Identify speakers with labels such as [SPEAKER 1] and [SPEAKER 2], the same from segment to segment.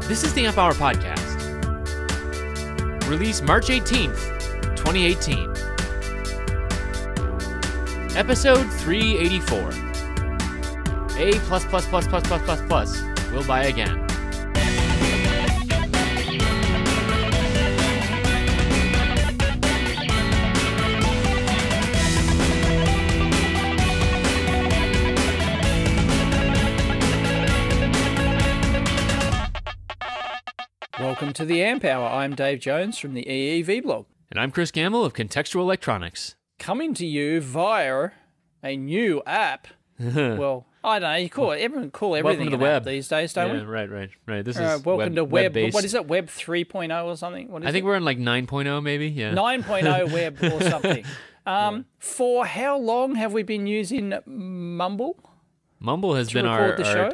[SPEAKER 1] This is the Amp Hour Podcast. Released March 18th, 2018. Episode 384. A++++++++. We'll buy again.
[SPEAKER 2] Welcome to the Amp Hour. I'm Dave Jones from the EEV blog.
[SPEAKER 1] And I'm Chris Gamble of Contextual Electronics.
[SPEAKER 2] Coming to you via a new app. Well, I don't know. Everyone call everything
[SPEAKER 1] Welcome to the
[SPEAKER 2] an
[SPEAKER 1] web
[SPEAKER 2] app these days, don't we?
[SPEAKER 1] Right. This is
[SPEAKER 2] welcome to web.
[SPEAKER 1] web-based.
[SPEAKER 2] What is it? Web 3.0 or something? What is
[SPEAKER 1] I think we're in like 9.0 maybe. Yeah.
[SPEAKER 2] 9.0 web or something. For how long have we been using Mumble?
[SPEAKER 1] Mumble has been
[SPEAKER 2] record the show?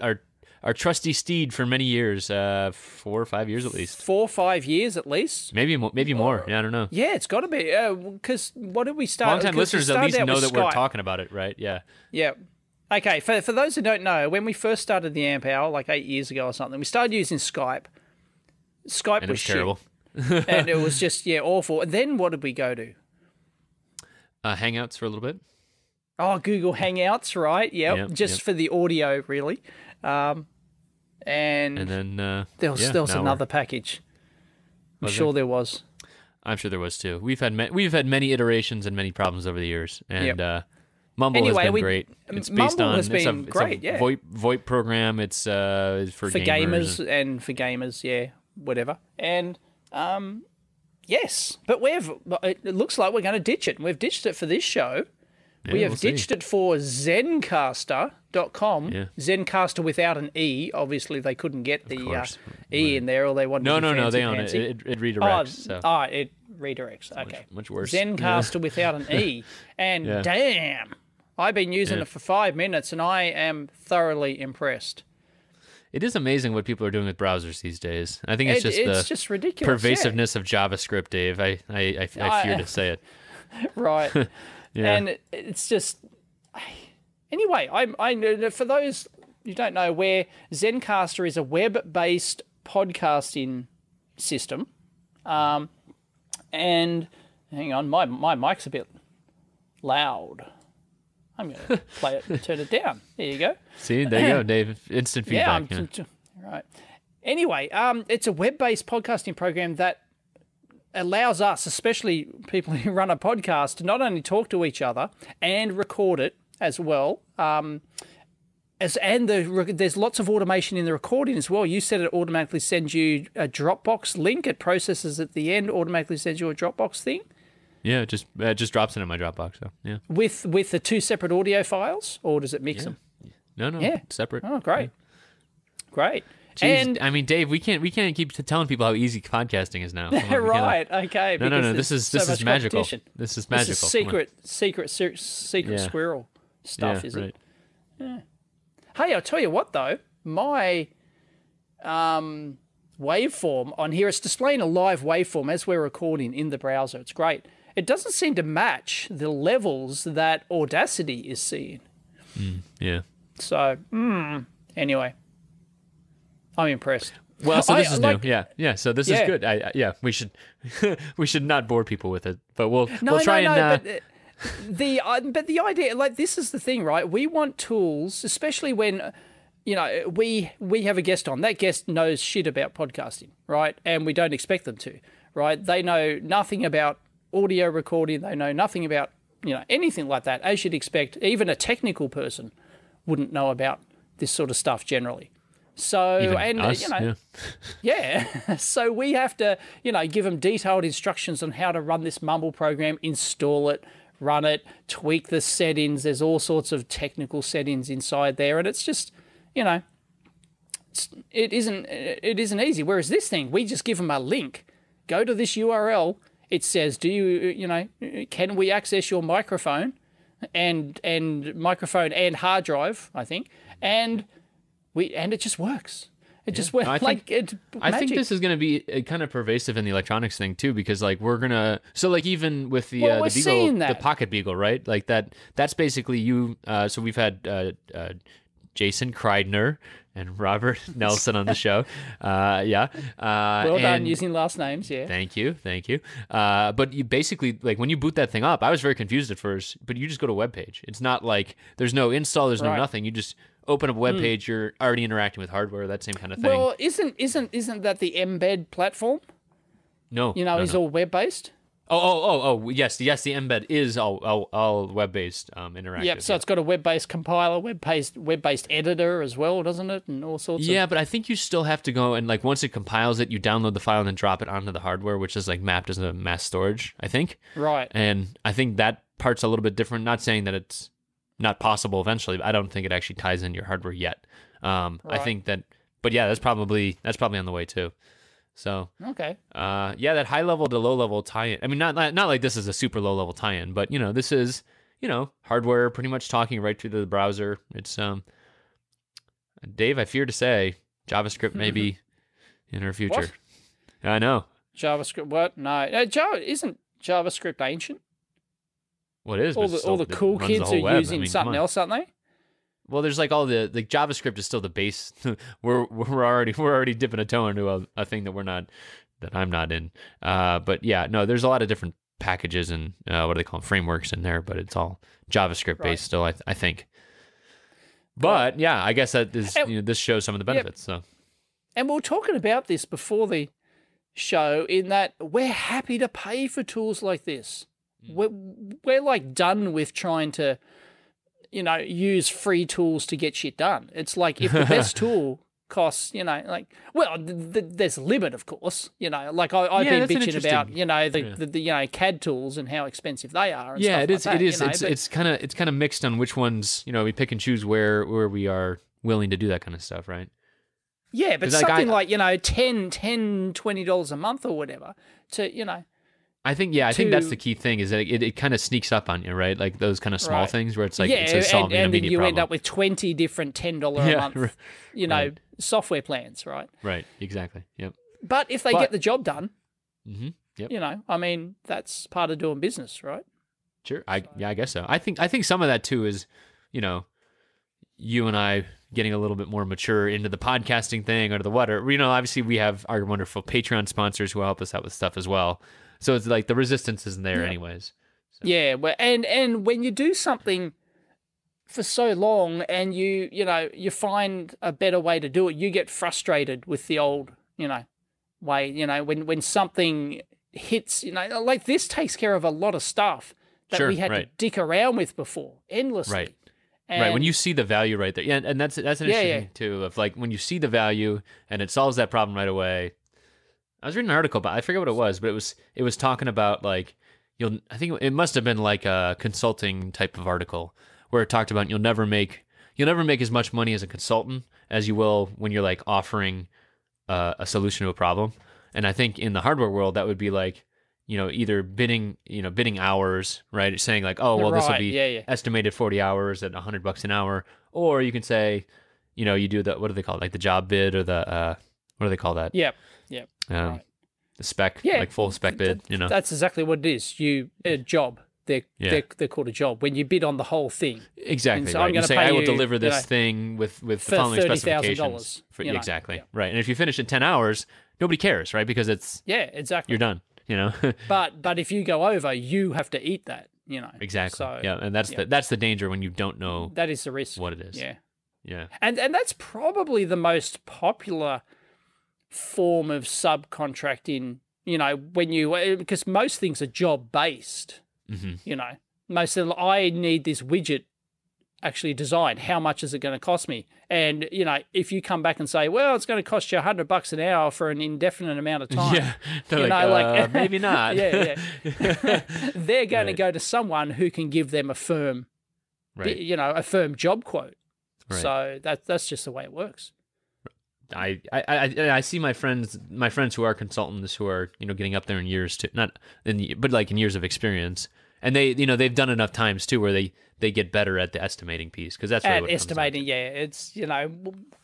[SPEAKER 1] our trusty steed for many years, 4 or 5 years at least.
[SPEAKER 2] 4 or 5 years at least.
[SPEAKER 1] Maybe more. Yeah, I don't know.
[SPEAKER 2] Yeah, it's got to be because what did we start?
[SPEAKER 1] Long-time listeners at least know that
[SPEAKER 2] Skype.
[SPEAKER 1] we're talking about it, right? Yeah.
[SPEAKER 2] Yeah. Okay, for those who don't know, when we first started the Amp Hour, like 8 years ago or something, we started using Skype. Skype
[SPEAKER 1] And
[SPEAKER 2] was
[SPEAKER 1] it was terrible.
[SPEAKER 2] and it was just, awful. And then what did we go to?
[SPEAKER 1] Hangouts for a little bit.
[SPEAKER 2] Oh, Google Hangouts, right? Yep. For the audio, really. And
[SPEAKER 1] then
[SPEAKER 2] there was another package. I'm sure there was.
[SPEAKER 1] I'm sure there was too. We've had many iterations and many problems over the years, and Mumble has been great. It's based
[SPEAKER 2] Mumble
[SPEAKER 1] on
[SPEAKER 2] has been great.
[SPEAKER 1] It's a VoIP program. It's for
[SPEAKER 2] gamers and for gamers, whatever. And yes, but it looks like we're going to ditch it. We've ditched it for this show.
[SPEAKER 1] Yeah,
[SPEAKER 2] we have ditched it for Zencastr.com.
[SPEAKER 1] Yeah.
[SPEAKER 2] Zencastr without an E. Obviously, they couldn't get the E in there, or they wanted to be
[SPEAKER 1] No, they own
[SPEAKER 2] fancy.
[SPEAKER 1] it. It redirects.
[SPEAKER 2] It redirects. Okay.
[SPEAKER 1] Much worse.
[SPEAKER 2] Zencastr without an E. And damn, I've been using it for 5 minutes, and I am thoroughly impressed.
[SPEAKER 1] It is amazing what people are doing with browsers these days. I think it's
[SPEAKER 2] just ridiculous.
[SPEAKER 1] Pervasiveness of JavaScript, Dave. I fear to say it.
[SPEAKER 2] Right.
[SPEAKER 1] Yeah.
[SPEAKER 2] And it's just... Anyway, I for those who don't know, where Zencastr is a web-based podcasting system, and hang on, my mic's a bit loud. I'm going to play it and turn it down. There you go.
[SPEAKER 1] See, there you go, Dave. Instant feedback.
[SPEAKER 2] Right. Anyway, it's a web-based podcasting program that allows us, especially people who run a podcast, to not only talk to each other and record it as well. There's lots of automation in the recording as well. You said it automatically sends you a Dropbox link. It processes at the end, automatically sends you a Dropbox thing.
[SPEAKER 1] Yeah, it just drops it in my Dropbox. So yeah.
[SPEAKER 2] With the 2 separate audio files, or does it mix them?
[SPEAKER 1] No, separate.
[SPEAKER 2] Oh, great, great.
[SPEAKER 1] Jeez,
[SPEAKER 2] And
[SPEAKER 1] I mean, Dave, we can't keep telling people how easy podcasting is now.
[SPEAKER 2] Right? Okay.
[SPEAKER 1] No. This is magical. This is magical.
[SPEAKER 2] This is secret squirrel stuff, is it? Yeah. Hey, I'll tell you what though, my waveform on here, it's displaying a live waveform as we're recording in the browser. It's great. It doesn't seem to match the levels that Audacity is seeing.
[SPEAKER 1] Yeah.
[SPEAKER 2] So, anyway. I'm impressed.
[SPEAKER 1] Well, so this is new. Yeah. So this is good. We should we should not bore people with it, but we'll try and.
[SPEAKER 2] But the idea, like, this is the thing, right? We want tools, especially when we have a guest on. That guest knows shit about podcasting, right? And we don't expect them to, right? They know nothing about audio recording. They know nothing about anything like that. As you'd expect, even a technical person wouldn't know about this sort of stuff generally. So,
[SPEAKER 1] even us,
[SPEAKER 2] so we have to, give them detailed instructions on how to run this Mumble program, install it, run it, tweak the settings. There's all sorts of technical settings inside there, and it's just, it isn't easy. Whereas this thing, we just give them a link, go to this URL. It says, can we access your microphone and hard drive, I think, and it just works. It just works. I think
[SPEAKER 1] this is going to be kind of pervasive in the electronics thing too, because like we're gonna even with the Beagle, the Pocket Beagle, right? Like that's basically you. So we've had Jason Kreidner and Robert Nelson on the show.
[SPEAKER 2] Well done using last names, yeah.
[SPEAKER 1] Thank you. But you basically, like, when you boot that thing up, I was very confused at first, but you just go to a web page. It's not like there's no install, there's no nothing. You just open up a web page, you're already interacting with hardware, that same kind of thing.
[SPEAKER 2] Well, isn't that the embed platform?
[SPEAKER 1] No.
[SPEAKER 2] Is all web-based?
[SPEAKER 1] Yes, the embed is all web-based, interactive.
[SPEAKER 2] Yep, so it's got a web-based compiler, web-based editor as well, doesn't it? And all sorts of...
[SPEAKER 1] Yeah, but I think you still have to go and, like, once it compiles it, you download the file and then drop it onto the hardware, which is, like, mapped as a mass storage, I think.
[SPEAKER 2] Right.
[SPEAKER 1] And I think that part's a little bit different. Not saying that it's not possible eventually, but I don't think it actually ties into your hardware yet.
[SPEAKER 2] Right.
[SPEAKER 1] I think that... But yeah, that's probably on the way, too. So
[SPEAKER 2] okay,
[SPEAKER 1] that high level to low level tie-in. I mean, not like this is a super low level tie-in, but this is hardware pretty much talking right through the browser. It's Dave, I fear to say, JavaScript may be in our future.
[SPEAKER 2] What?
[SPEAKER 1] I know.
[SPEAKER 2] JavaScript? What? No, isn't JavaScript ancient?
[SPEAKER 1] What is?
[SPEAKER 2] All the cool kids are using something else, aren't they?
[SPEAKER 1] Well, there's like all the JavaScript is still the base. we're already dipping a toe into a thing that I'm not in. But yeah, no, there's a lot of different packages and what do they call them, frameworks in there, but it's all JavaScript based still, I think. But yeah, I guess that is this shows some of the benefits. So,
[SPEAKER 2] and we were talking about this before the show, in that we're happy to pay for tools like this. We're like done with trying to use free tools to get shit done. It's like, if the best tool costs, there's a limit, of course. Like I've been bitching about, the CAD tools and how expensive they are. And
[SPEAKER 1] it is.
[SPEAKER 2] Like that,
[SPEAKER 1] it is. It's kind of mixed on which ones we pick and choose where we are willing to do that kind of stuff, right?
[SPEAKER 2] Yeah, but something like $10, $20 a month or whatever to
[SPEAKER 1] I think that's the key thing, is that it kind of sneaks up on you, right? Like those kind of small things where it's like it's solving an immediate problem.
[SPEAKER 2] And then you end up with 20 different $10 a month, software plans, right?
[SPEAKER 1] Right, exactly. Yep.
[SPEAKER 2] But if they get the job done,
[SPEAKER 1] yep.
[SPEAKER 2] I mean, that's part of doing business, right?
[SPEAKER 1] Sure. I guess so. I think some of that too is, you and I getting a little bit more mature into the podcasting thing or the whatever. Obviously we have our wonderful Patreon sponsors who help us out with stuff as well. So it's like the resistance isn't there anyways. So.
[SPEAKER 2] Yeah, and when you do something for so long and you find a better way to do it, you get frustrated with the old, way. When something hits, like this takes care of a lot of stuff that we had to dick around with before endlessly.
[SPEAKER 1] Right. Right, when you see the value right there. Yeah, and that's an interesting thing too, of like when you see the value and it solves that problem right away. I was reading an article about, I forget what it was, but it was talking about like I think it must have been like a consulting type of article where it talked about you'll never make as much money as a consultant as you will when you're like offering a solution to a problem. And I think in the hardware world that would be like either bidding hours, right? Saying like, oh well, this will be estimated 40 hours at $100 an hour, or you can say, you do the, what do they call it, like the job bid or the what do they call that?
[SPEAKER 2] Yep.
[SPEAKER 1] The spec, like full spec bid,
[SPEAKER 2] That's exactly what it is. A job. They're called a job when you bid on the whole thing.
[SPEAKER 1] Exactly. So right. You say, I will deliver this thing with the following specifications. Exactly. Right. And if you finish in 10 hours, nobody cares, right? Because it's
[SPEAKER 2] exactly.
[SPEAKER 1] You're done.
[SPEAKER 2] But if you go over, you have to eat that.
[SPEAKER 1] Exactly.
[SPEAKER 2] So,
[SPEAKER 1] and that's the danger when you don't know.
[SPEAKER 2] That is the risk.
[SPEAKER 1] What it is.
[SPEAKER 2] Yeah. And that's probably the most popular form of subcontracting, because most things are job based. Most of them, I need this widget actually designed. How much is it going to cost me? And if you come back and say, well, it's going to cost you $100 an hour for an indefinite amount of time,
[SPEAKER 1] maybe not.
[SPEAKER 2] They're going to go to someone who can give them a firm, a firm job quote. Right. So that's just the way it works.
[SPEAKER 1] I see my friends who are consultants who are getting up there in years but like in years of experience, and they've done enough times too where they get better at the estimating piece, because that's really what
[SPEAKER 2] estimating. It's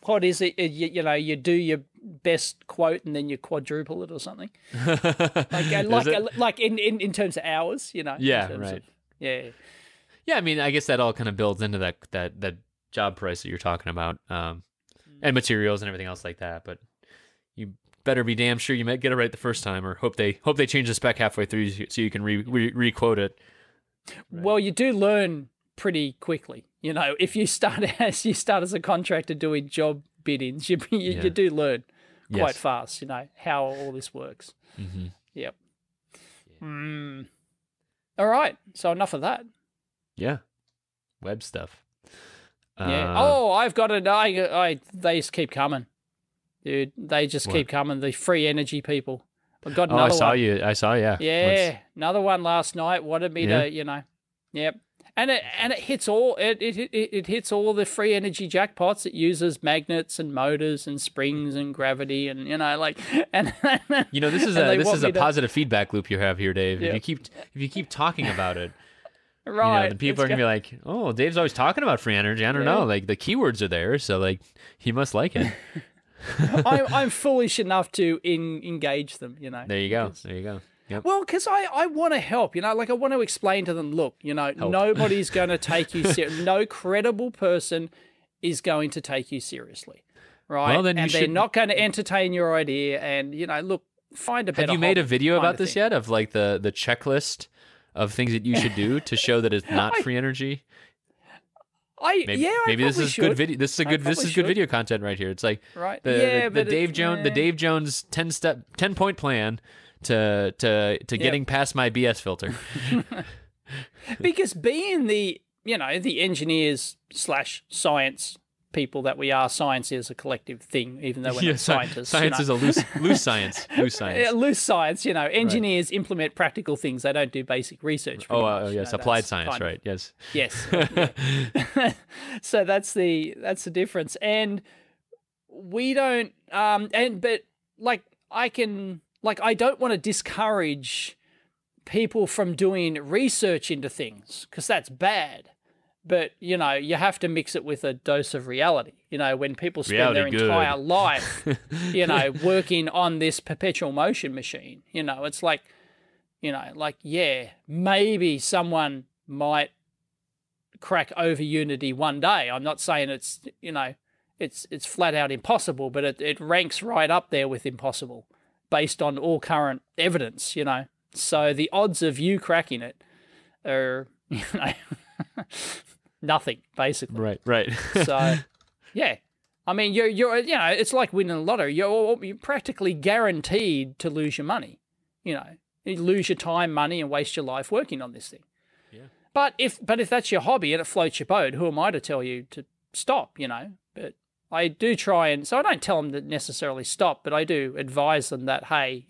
[SPEAKER 2] what is it? You do your best quote and then you quadruple it or something. like in terms of hours,
[SPEAKER 1] Yeah, right.
[SPEAKER 2] Yeah.
[SPEAKER 1] Yeah, I mean, I guess that all kind of builds into that job price that you're talking about, and materials and everything else like that. But you better be damn sure you might get it right the first time, or hope they change the spec halfway through so you can re-quote it.
[SPEAKER 2] Right. Well, you do learn pretty quickly. If you start as a contractor doing job biddings, you do learn quite fast. How all this works.
[SPEAKER 1] Mm-hmm.
[SPEAKER 2] Yep. Yeah. All right. So enough of that.
[SPEAKER 1] Yeah. Web stuff.
[SPEAKER 2] Yeah. I've got it. They just keep coming, dude. They just keep coming. The free energy people. I've got another one.
[SPEAKER 1] I saw. Yeah.
[SPEAKER 2] Yeah. Another one last night. Wanted me to, Yep. And it hits all it hits all the free energy jackpots. It uses magnets and motors and springs and gravity and
[SPEAKER 1] this is a positive feedback loop you have here, Dave. Yep. If you keep talking about it.
[SPEAKER 2] Right.
[SPEAKER 1] The people are going to be like, oh, Dave's always talking about free energy. I don't know. Like, the keywords are there, so, like, he must like it.
[SPEAKER 2] I'm foolish enough to engage them,
[SPEAKER 1] There you go. There you go. Yep.
[SPEAKER 2] Well, because I want to help, I want to explain to them, look, nobody's going to take you seriously. No credible person is going to take you seriously, right? Well, then they're not going to entertain your idea. And, look, find a better
[SPEAKER 1] Have you made a video about this yet, of, like, the checklist of things that you should do to show that it's not free energy? Maybe this is good video. This is good video content right here. It's like the Dave Jones 10-point plan to getting past my BS filter.
[SPEAKER 2] Because being the engineers / science people that we are, science is a collective thing, even though we're not scientists.
[SPEAKER 1] Science is a loose science. Loose science.
[SPEAKER 2] Loose science, engineers implement practical things. They don't do basic research.
[SPEAKER 1] Yes, applied science, right? Yes.
[SPEAKER 2] Yes. So that's the difference. And we don't I don't want to discourage people from doing research into things, because that's bad. But, you have to mix it with a dose of reality. When people spend their entire life, working on this perpetual motion machine, it's like, maybe someone might crack over Unity one day. I'm not saying it's, it's flat out impossible, but it ranks right up there with impossible based on all current evidence, So the odds of you cracking it are, nothing, basically.
[SPEAKER 1] Right.
[SPEAKER 2] So, yeah. I mean, you're it's like winning a lottery. You're practically guaranteed to lose your money. You lose your time, money, and waste your life working on this thing.
[SPEAKER 1] Yeah.
[SPEAKER 2] But if that's your hobby and it floats your boat, who am I to tell you to stop? But I do try so I don't tell them to necessarily stop, but I do advise them that, hey,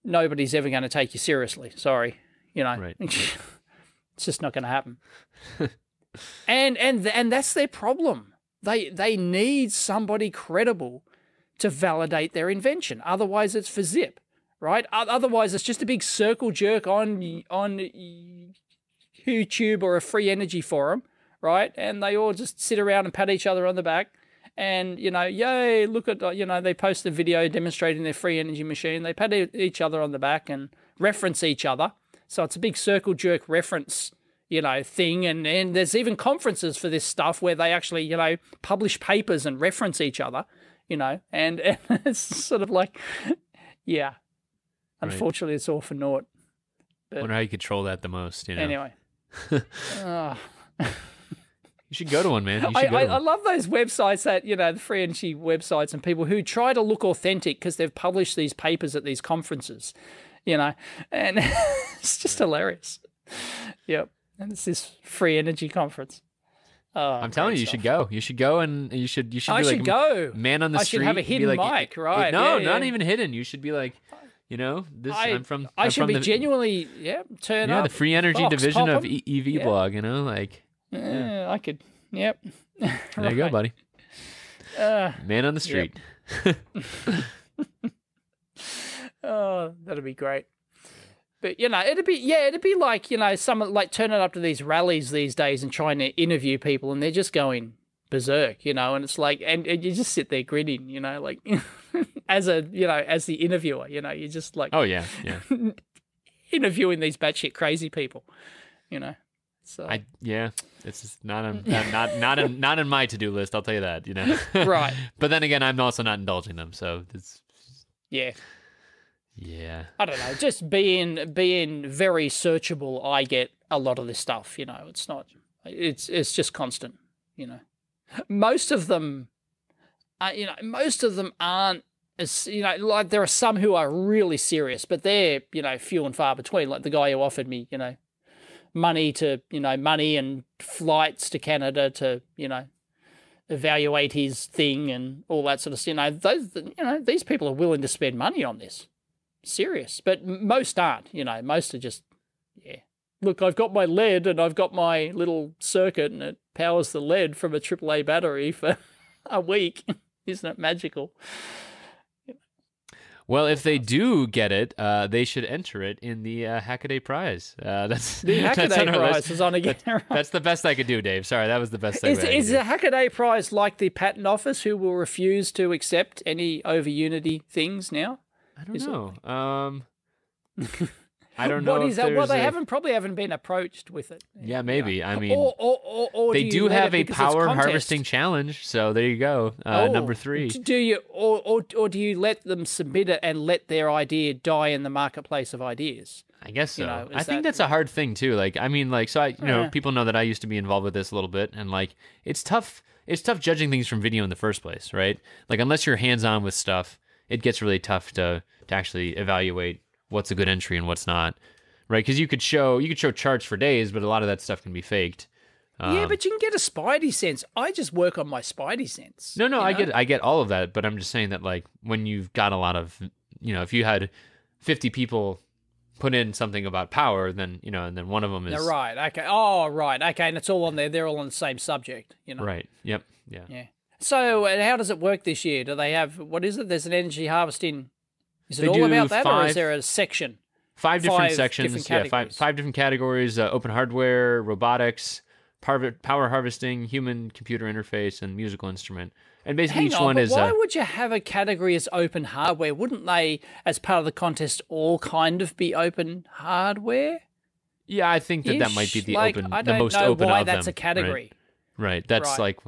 [SPEAKER 2] nobody's ever going to take you seriously. Sorry,
[SPEAKER 1] Right.
[SPEAKER 2] It's just not going to happen. and that's their problem. They need somebody credible to validate their invention. Otherwise, it's for zip, right? Otherwise, it's just a big circle jerk on YouTube or a free energy forum, right? And they all just sit around and pat each other on the back. And, yay, look at, they post a video demonstrating their free energy machine. They pat each other on the back and reference each other. So it's a big circle jerk reference, thing. And there's even conferences for this stuff where they actually, publish papers and reference each other, and it's sort of like, yeah, unfortunately it's all for naught.
[SPEAKER 1] I wonder how you control that the most,
[SPEAKER 2] Anyway.
[SPEAKER 1] You should go to one, man. I
[SPEAKER 2] love those websites that, the free energy websites and people who try to look authentic because they've published these papers at these conferences, and it's just hilarious. Yep. And it's this free energy conference.
[SPEAKER 1] I'm telling you, you should go. You should go, and you should be like
[SPEAKER 2] go.
[SPEAKER 1] Man on the street.
[SPEAKER 2] I should have a hidden mic, right?
[SPEAKER 1] No, not even hidden. You should be like, this.
[SPEAKER 2] I should be genuinely, turn up.
[SPEAKER 1] Yeah, the free energy division of EV blog.
[SPEAKER 2] Yeah. I could. Yep.
[SPEAKER 1] There you go, buddy. Man on the street.
[SPEAKER 2] Oh, that'd be great. But it'd be like someone like turning up to these rallies these days and trying to interview people, and they're just going berserk, and it's like, and you just sit there grinning, like as the interviewer, you're just like,
[SPEAKER 1] oh yeah,
[SPEAKER 2] interviewing these batshit crazy people, So
[SPEAKER 1] it's just not in my to-do list. I'll tell you that.
[SPEAKER 2] Right.
[SPEAKER 1] But then again, I'm also not indulging them, so it's
[SPEAKER 2] yeah.
[SPEAKER 1] I
[SPEAKER 2] don't know. Just being very searchable, I get a lot of this stuff. It's not. It's just constant. Most of them, aren't. As, like there are some who are really serious, but they're, few and far between. Like the guy who offered me, money and flights to Canada to, evaluate his thing and all that sort of stuff. These people are willing to spend money on this. Serious. But most aren't, most are just, look, I've got my lead and I've got my little circuit and it powers the lead from a AAA battery for a week. Isn't it magical?
[SPEAKER 1] Well, if they do get it, they should enter it in the Hackaday prize. That's
[SPEAKER 2] the Hackaday prize is on again.
[SPEAKER 1] That's the best I could do, Dave. Sorry, that was the best thing.
[SPEAKER 2] Is the Hackaday prize like the Patent Office, who will refuse to accept any over Unity things now?
[SPEAKER 1] I don't know. I don't know.
[SPEAKER 2] What is that? Well, they probably haven't been approached with it.
[SPEAKER 1] Yeah, maybe. I mean,
[SPEAKER 2] or
[SPEAKER 1] they do have a power harvesting challenge, so there you go. Number 3.
[SPEAKER 2] Do you, or do you let them submit it and let their idea die in the marketplace of ideas?
[SPEAKER 1] I guess so. I think that's a hard thing too. Like, I mean, like, so I, people know that I used to be involved with this a little bit, and like, it's tough. It's tough judging things from video in the first place, right? Like, unless you're hands-on with stuff, it gets really tough to actually evaluate what's a good entry and what's not, right? Because you could show charts for days, but a lot of that stuff can be faked.
[SPEAKER 2] Yeah, but you can get a spidey sense. I just work on my spidey sense.
[SPEAKER 1] No, I get all of that, but I'm just saying that, like, when you've got a lot of, if you had 50 people put in something about power, then and then one of them is
[SPEAKER 2] right. Okay. Oh, right. Okay, and it's all on there. They're all on the same subject.
[SPEAKER 1] Right. Yep. Yeah.
[SPEAKER 2] So, how does it work this year? Do they have what is it? There's an energy harvesting. Is it
[SPEAKER 1] they
[SPEAKER 2] all about that, or is there a section?
[SPEAKER 1] 5 different sections. Five different categories: open hardware, robotics, power harvesting, human-computer interface, and musical instrument. And basically,
[SPEAKER 2] why would you have a category as open hardware? Wouldn't they, as part of the contest, all kind of be open hardware?
[SPEAKER 1] Yeah, I think that might be the most open of them.
[SPEAKER 2] I don't know why that's a category.
[SPEAKER 1] Right. That's like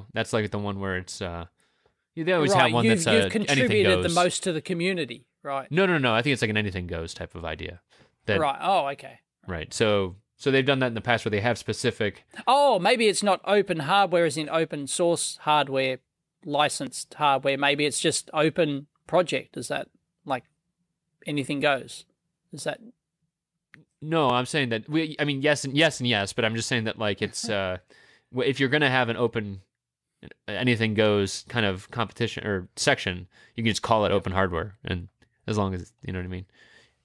[SPEAKER 1] the one where it's. They always have one that's
[SPEAKER 2] you've contributed the most to the community, right?
[SPEAKER 1] No. I think it's like an anything goes type of idea.
[SPEAKER 2] Right. Oh, okay.
[SPEAKER 1] Right. So they've done that in the past where they have specific.
[SPEAKER 2] Oh, maybe it's not open hardware as in open source hardware, licensed hardware. Maybe it's just open project. Is that like anything goes? Is that?
[SPEAKER 1] No, I'm saying that yes and yes, but I'm just saying that like it's if you're gonna have an open anything goes kind of competition or section, you can just call it open hardware, and as long as you know what I mean.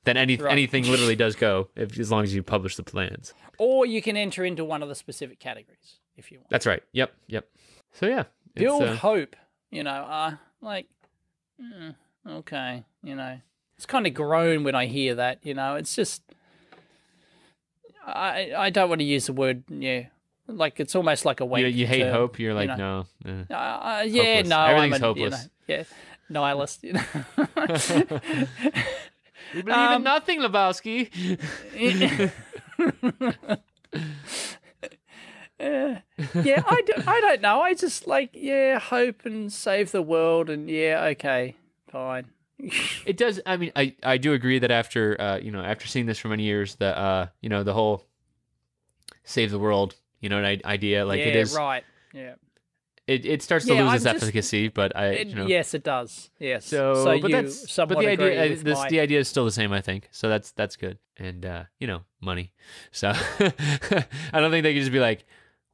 [SPEAKER 1] Then anything literally does go as long as you publish the plans. Or
[SPEAKER 2] you can enter into one of the specific categories if you want.
[SPEAKER 1] That's right. Yep. So yeah,
[SPEAKER 2] build hope. Okay. It's kind of groan when I hear that. It's just I don't want to use the word. Yeah, like it's almost like a wink.
[SPEAKER 1] You hate hope. You're like no.
[SPEAKER 2] Yeah, no.
[SPEAKER 1] Everything's hopeless.
[SPEAKER 2] Nihilist.
[SPEAKER 1] We believe in nothing, Lebowski.
[SPEAKER 2] I don't know. I just hope and save the world, and okay, fine.
[SPEAKER 1] It does. I mean, I do agree that after after seeing this for many years, that the whole save the world idea, like it is
[SPEAKER 2] right. Yeah.
[SPEAKER 1] It starts to lose its efficacy, but
[SPEAKER 2] yes, it does. Yes.
[SPEAKER 1] So but the idea, the idea is still the same, I think. So that's good, and money. So I don't think they can just be like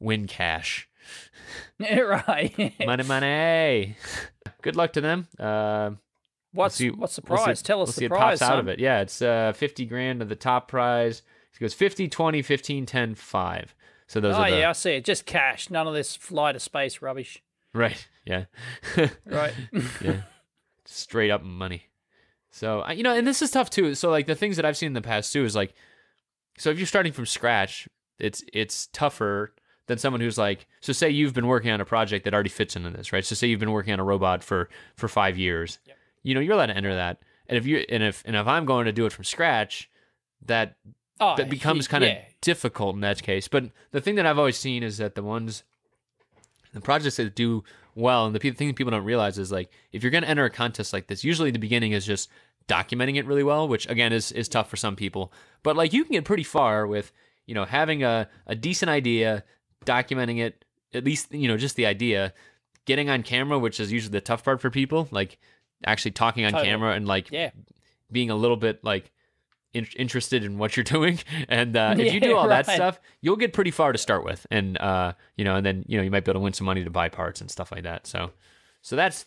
[SPEAKER 1] win cash.
[SPEAKER 2] Right.
[SPEAKER 1] Money. Good luck to them.
[SPEAKER 2] What's the prize? Tell us the
[SPEAKER 1] It
[SPEAKER 2] prize.
[SPEAKER 1] pops out of it. Yeah, it's $50,000 of the top prize. It goes 50, 20, 15, 10, 5. So those are
[SPEAKER 2] I see it. Just cash. None of this fly to space rubbish.
[SPEAKER 1] Right. Yeah.
[SPEAKER 2] Right.
[SPEAKER 1] Yeah. Straight up money. So, and this is tough too. So like the things that I've seen in the past too is like, so if you're starting from scratch, it's tougher than someone who's like, so say you've been working on a project that already fits into this, right? So say you've been working on a robot for 5 years. Yep. You're allowed to enter that. And if I'm going to do it from scratch, that that becomes kind of difficult in that case. But the thing that I've always seen is that the projects that do well, and the thing that people don't realize is like, if you're going to enter a contest like this, usually the beginning is just documenting it really well, which again is tough for some people. But like, you can get pretty far with, having a decent idea, documenting it, at least, just the idea, getting on camera, which is usually the tough part for people, like actually talking on camera and like being a little bit like interested in what you're doing. And if you do all that stuff, you'll get pretty far to start with. And, and then, you might be able to win some money to buy parts and stuff like that. So that's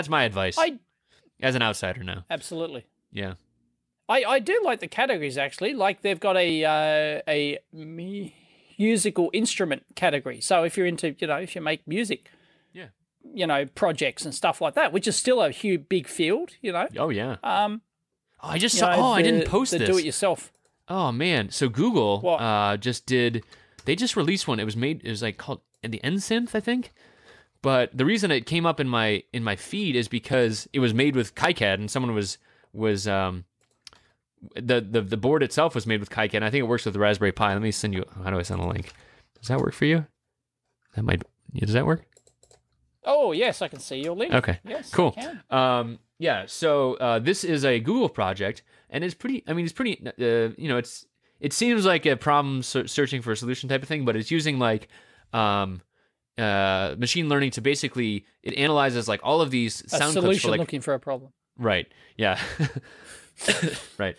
[SPEAKER 1] my advice as an outsider now.
[SPEAKER 2] Absolutely.
[SPEAKER 1] Yeah.
[SPEAKER 2] I do like the categories, actually. Like, they've got a musical instrument category. So if you're into, if you make music, projects and stuff like that, which is still a huge, big field,
[SPEAKER 1] Oh, yeah. I just saw, I didn't post this.
[SPEAKER 2] Do it yourself.
[SPEAKER 1] Oh, man. So Google they just released one. It was like called the synth, I think. But the reason it came up in my feed is because it was made with KiCad, and someone was the board itself was made with KiCad. And I think it works with the Raspberry Pi. Let me send you. How do I send a link? Does that work for you? Does that work?
[SPEAKER 2] Oh, yes, I can see your link.
[SPEAKER 1] Okay.
[SPEAKER 2] Yes,
[SPEAKER 1] cool.
[SPEAKER 2] I can.
[SPEAKER 1] So this is a Google project, and it's pretty. It seems like a problem searching for a solution type of thing, but it's using like machine learning to basically, it analyzes like all of these sound clips. A
[SPEAKER 2] solution
[SPEAKER 1] for, like,
[SPEAKER 2] looking for a problem.
[SPEAKER 1] Right. Yeah. Right.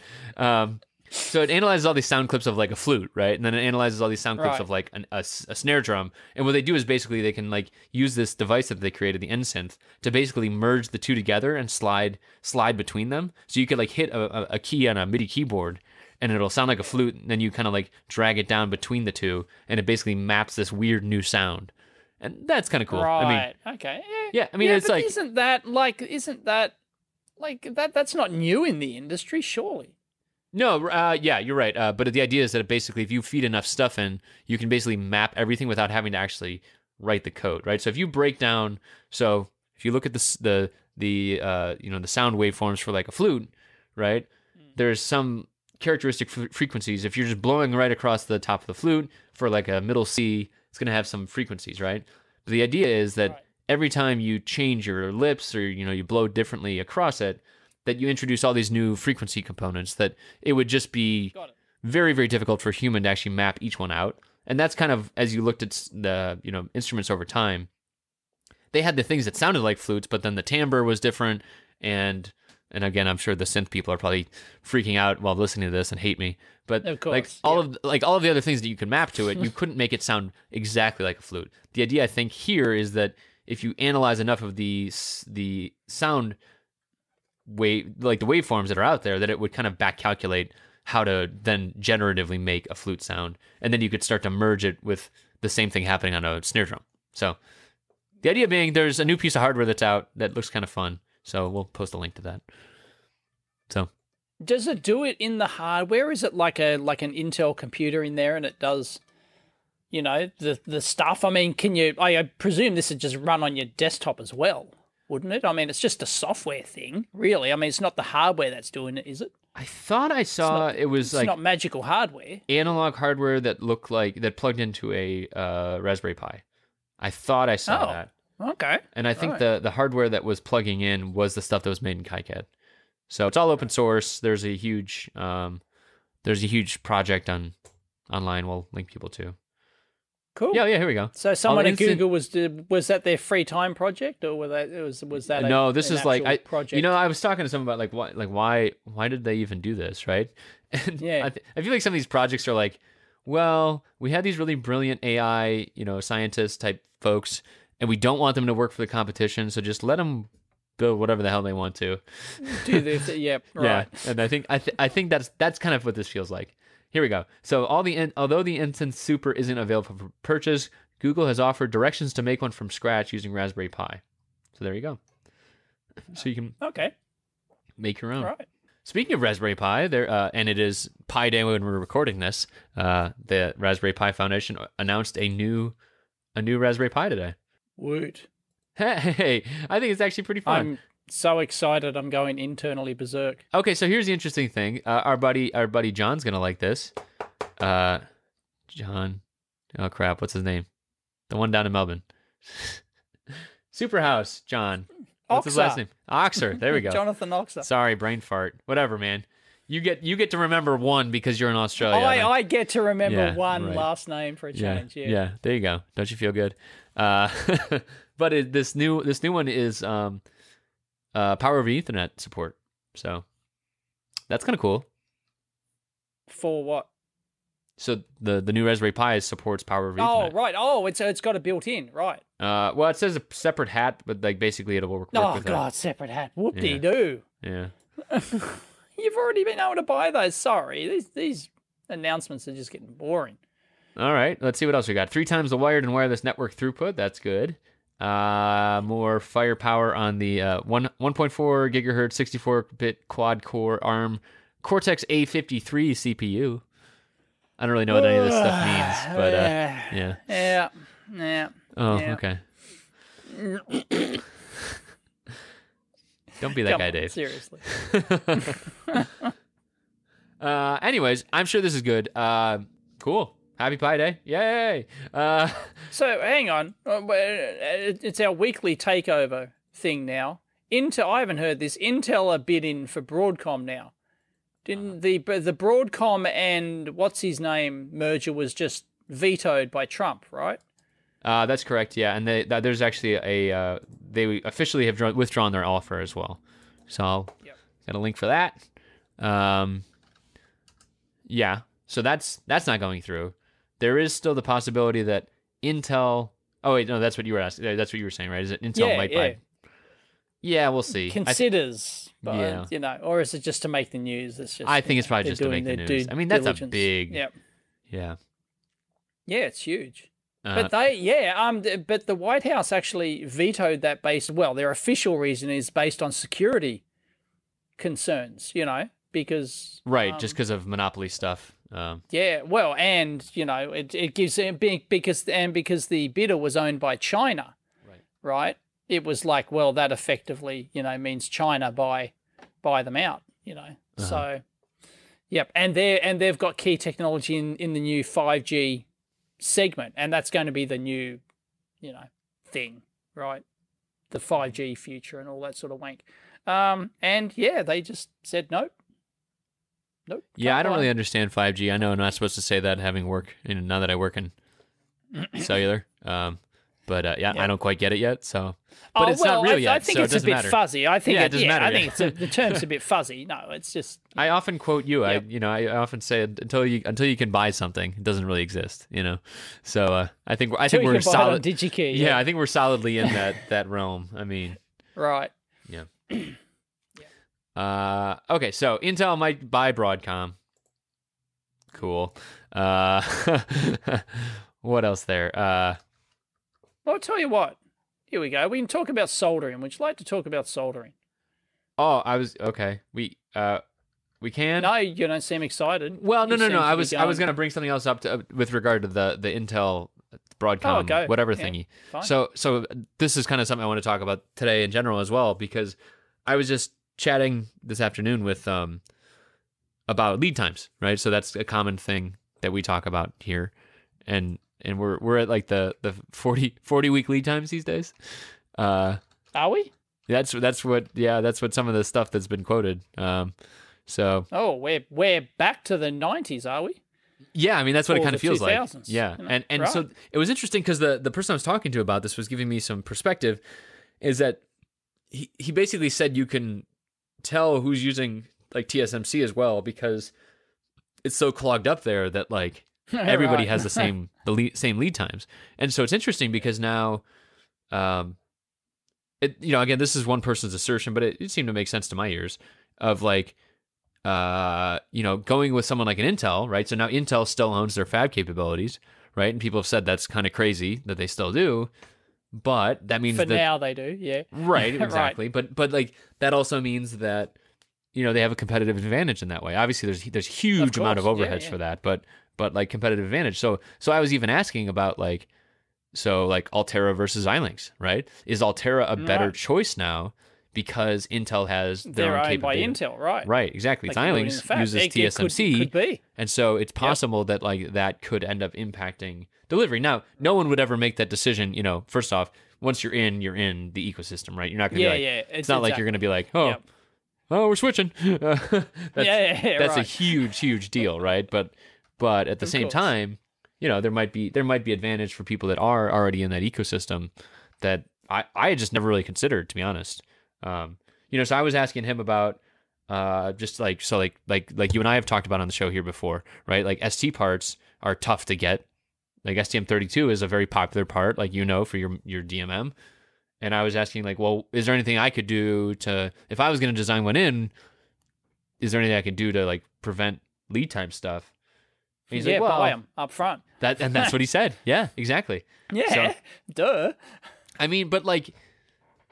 [SPEAKER 1] So it analyzes all these sound clips of like a flute, right? And then it analyzes all these sound clips of like a snare drum. And what they do is basically they can like use this device that they created, the synth, to basically merge the two together and slide between them. So you could like hit a key on a MIDI keyboard and it'll sound like a flute, and then you kind of like drag it down between the two, and it basically maps this weird new sound. And that's kind of cool.
[SPEAKER 2] Right. Okay.
[SPEAKER 1] Yeah. I mean, it's like,
[SPEAKER 2] isn't that that's not new in the industry, surely?
[SPEAKER 1] No, yeah, you're right. But the idea is that basically, if you feed enough stuff in, you can basically map everything without having to actually write the code, right? So if you break down, if you look at the sound waveforms for like a flute, right? There's some characteristic frequencies. If you're just blowing right across the top of the flute for like a middle C, it's going to have some frequencies, right? But the idea is that every time you change your lips or you blow differently across it, that you introduce all these new frequency components, that it would just be very, very difficult for a human to actually map each one out. And that's kind of, as you looked at the instruments over time, they had the things that sounded like flutes, but then the timbre was different. And again, I'm sure the synth people are probably freaking out while listening to this and hate me. But
[SPEAKER 2] of course,
[SPEAKER 1] all of the other things that you could map to it, you couldn't make it sound exactly like a flute. The idea, I think, here is that if you analyze enough of the sound like the waveforms that are out there, that it would kind of back calculate how to then generatively make a flute sound, and then you could start to merge it with the same thing happening on a snare drum. So the idea being, there's a new piece of hardware that's out that looks kind of fun, so we'll post a link to that. So
[SPEAKER 2] does it do it in the hardware? Is it like an Intel computer in there and it does the stuff? I mean, I presume this would just run on your desktop as well, wouldn't it? I mean, it's just a software thing, really. I mean, it's not the hardware that's doing it, is it?
[SPEAKER 1] I thought I saw it's
[SPEAKER 2] not magical hardware.
[SPEAKER 1] Analog hardware that looked like that plugged into a Raspberry Pi. I thought I saw that.
[SPEAKER 2] Okay.
[SPEAKER 1] And I think the hardware that was plugging in was the stuff that was made in KiCad. So it's all open source. There's a huge project online. We'll link people to.
[SPEAKER 2] Cool.
[SPEAKER 1] Yeah, here we go.
[SPEAKER 2] So someone at Google was that their free time project, or was that
[SPEAKER 1] no? This is like
[SPEAKER 2] project?
[SPEAKER 1] I was talking to someone about why did they even do this, right? And I feel like some of these projects are like, well, we had these really brilliant AI scientist type folks, and we don't want them to work for the competition, so just let them build whatever the hell they want to.
[SPEAKER 2] Do this, yeah, right.
[SPEAKER 1] Yeah, and I think that's kind of what this feels like. Here we go. So although the Instance Super isn't available for purchase, Google has offered directions to make one from scratch using Raspberry Pi. So there you go. So you can make your own.
[SPEAKER 2] Right.
[SPEAKER 1] Speaking of Raspberry Pi, and it is Pi Day when we're recording this. The Raspberry Pi Foundation announced a new Raspberry Pi today.
[SPEAKER 2] Woot.
[SPEAKER 1] Hey, I think it's actually pretty fun.
[SPEAKER 2] So excited, I'm going internally berserk.
[SPEAKER 1] Okay, so here's the interesting thing. Our buddy John's gonna like this. John, oh crap, what's his name? The one down in Melbourne. Superhouse John. What's his last name? Oxer. There we go.
[SPEAKER 2] Jonathan Oxer.
[SPEAKER 1] Sorry, brain fart. Whatever, man. You get to remember one because you're in Australia.
[SPEAKER 2] I get to remember one last name for a change.
[SPEAKER 1] Yeah. There you go. Don't you feel good? But this new one is Power over Ethernet support. So that's kind of cool.
[SPEAKER 2] For what?
[SPEAKER 1] So the new Raspberry Pi supports Power over Ethernet.
[SPEAKER 2] Oh, right. Oh, it's got a built-in, right?
[SPEAKER 1] Well, it says a separate hat, but like basically it'll work with
[SPEAKER 2] Oh God, separate hat. Whoop-de-doo.
[SPEAKER 1] Yeah.
[SPEAKER 2] You've already been able to buy those. Sorry, these announcements are just getting boring.
[SPEAKER 1] All right, let's see what else we got. 3 times the wired and wireless network throughput. That's good. More firepower on the 1.4 gigahertz 64-bit quad-core ARM Cortex A53 CPU. I don't really know what any of this stuff means, but yeah.
[SPEAKER 2] Yeah.
[SPEAKER 1] Oh,
[SPEAKER 2] yeah.
[SPEAKER 1] okay. Don't be that guy, Dave.
[SPEAKER 2] Seriously.
[SPEAKER 1] Anyways, I'm sure this is good. Cool. Happy Pi Day. Yay.
[SPEAKER 2] So, hang on. It's our weekly takeover thing now. Intel, I haven't heard this. Intel are bidding for Broadcom now. Didn't the Broadcom and what's his name merger was just vetoed by Trump, right?
[SPEAKER 1] That's correct, yeah. And there's actually they officially have withdrawn their offer as well. So, got a link for that. Yeah. So that's not going through. There is still the possibility that Intel. Oh wait, no, that's what you were asking. That's what you were saying, right? Is it Intel might buy? Yeah, we'll see.
[SPEAKER 2] Considers, but or is it just to make the news? It's just.
[SPEAKER 1] I think it's probably just to make the news. I mean, that's a big.
[SPEAKER 2] Yep.
[SPEAKER 1] Yeah.
[SPEAKER 2] Yeah, it's huge. But but the White House actually vetoed that their official reason is based on security concerns, because...
[SPEAKER 1] Right, just because of monopoly stuff.
[SPEAKER 2] Yeah, well, and, it gives... because the bidder was owned by China, right? It was like, well, that effectively, means China buy them out, So, yep, and they've got key technology in the new 5G segment, and that's going to be the new thing, right? The 5G future and all that sort of wank. And they just said nope.
[SPEAKER 1] Yeah, I don't really understand 5G. I know I'm not supposed to say that having work now that I work in cellular. But I don't quite get it yet. So, but it's not real yet.
[SPEAKER 2] I think
[SPEAKER 1] so
[SPEAKER 2] it's
[SPEAKER 1] it
[SPEAKER 2] a bit
[SPEAKER 1] matter.
[SPEAKER 2] fuzzy. I think
[SPEAKER 1] it doesn't matter.
[SPEAKER 2] I think the term's a bit fuzzy. No, it's just.
[SPEAKER 1] I often quote you. Yep. I often say until you can buy something, it doesn't really exist. So I think we're solid.
[SPEAKER 2] DigiKey.
[SPEAKER 1] Yeah, I think we're solidly in that realm. I mean.
[SPEAKER 2] Right.
[SPEAKER 1] Yeah. Okay, so Intel might buy Broadcom. Cool. What else there?
[SPEAKER 2] Well, I'll tell you what. Here we go. We can talk about soldering. Would you like to talk about soldering?
[SPEAKER 1] Oh, okay. We can.
[SPEAKER 2] No, you don't seem excited.
[SPEAKER 1] Well, no. I was going to bring something else up with regard to the Intel Broadcom whatever thingy.
[SPEAKER 2] Fine.
[SPEAKER 1] So this is kind of something I want to talk about today in general as well, because I was just chatting this afternoon with about lead times, right? So that's a common thing that we talk about here, and we're at like the 40 week lead times these days.
[SPEAKER 2] Are we?
[SPEAKER 1] That's what some of the stuff that's been quoted. So
[SPEAKER 2] we're back to the 90s, are we?
[SPEAKER 1] Yeah, I mean that's what it kind of feels
[SPEAKER 2] 2000s.
[SPEAKER 1] like. Yeah, and right. So it was interesting because the person I was talking to about this was giving me some perspective. Is that he basically said you can tell who's using like TSMC as well because it's so clogged up there that like everybody
[SPEAKER 2] Right.
[SPEAKER 1] has the same lead times. And so it's interesting because now again, this is one person's assertion, but it seemed to make sense to my ears of like going with someone like an Intel, right? So now Intel still owns their fab capabilities, right? And people have said that's kind of crazy that they still do. But that means
[SPEAKER 2] now they do, yeah.
[SPEAKER 1] Right, exactly. Right. But like that also means that they have a competitive advantage in that way. Obviously, there's huge amount of overheads for that, but like competitive advantage. So I was even asking about like Altera versus Xilinx, right? Is Altera a better choice now because Intel has their
[SPEAKER 2] They're
[SPEAKER 1] own
[SPEAKER 2] owned by
[SPEAKER 1] capability.
[SPEAKER 2] Intel, right?
[SPEAKER 1] Right, exactly.
[SPEAKER 2] They can do it in the
[SPEAKER 1] Xilinx
[SPEAKER 2] fab.
[SPEAKER 1] uses
[SPEAKER 2] It
[SPEAKER 1] TSMC,
[SPEAKER 2] could be.
[SPEAKER 1] and so it's possible that like that could end up impacting delivery. Now, no one would ever make that decision. First off, once you're in the ecosystem, right? You're not going to be like, it's not like you're going to be like, oh, we're switching. That's a huge deal, right? But at the same time, there might be advantage for people that are already in that ecosystem that I just never really considered, to be honest. So I was asking him about just like you and I have talked about on the show here before, right? Like ST parts are tough to get. Like STM32 is a very popular part, like for your DMM. And I was asking like, well, is there anything I could do to, if I was going to design one in, is there anything I could do to like prevent lead time stuff? And he's like, well,
[SPEAKER 2] buy them up front.
[SPEAKER 1] And that's what he said. Yeah, exactly.
[SPEAKER 2] Yeah, duh.
[SPEAKER 1] I mean, but like,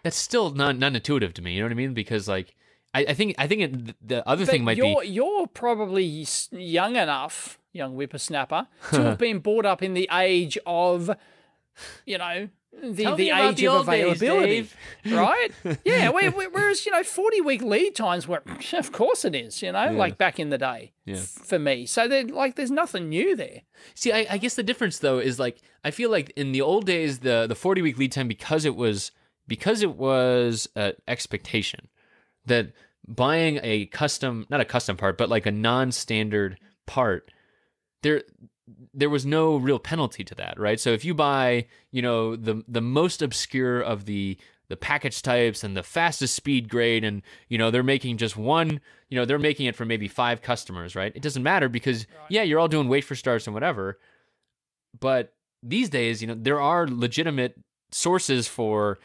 [SPEAKER 1] that's still non-intuitive to me. You know what I mean? Because like, I think the other thing might be
[SPEAKER 2] you're probably young enough, young whippersnapper, to have been brought up in the age of, the age of availability, right? Yeah. Whereas 40-week lead times were, of course it is. Like back in the day, for me. So there's nothing new there.
[SPEAKER 1] See, I guess the difference though is like I feel like in the old days the 40-week lead time because it was an expectation that buying a custom, not a custom part, but like a non-standard part, there was no real penalty to that, right? So if you buy, the most obscure of the package types and the fastest speed grade, and they're making just one, they're making it for maybe 5 customers, right? It doesn't matter because you're all doing wait for starts and whatever. But these days, there are legitimate sources for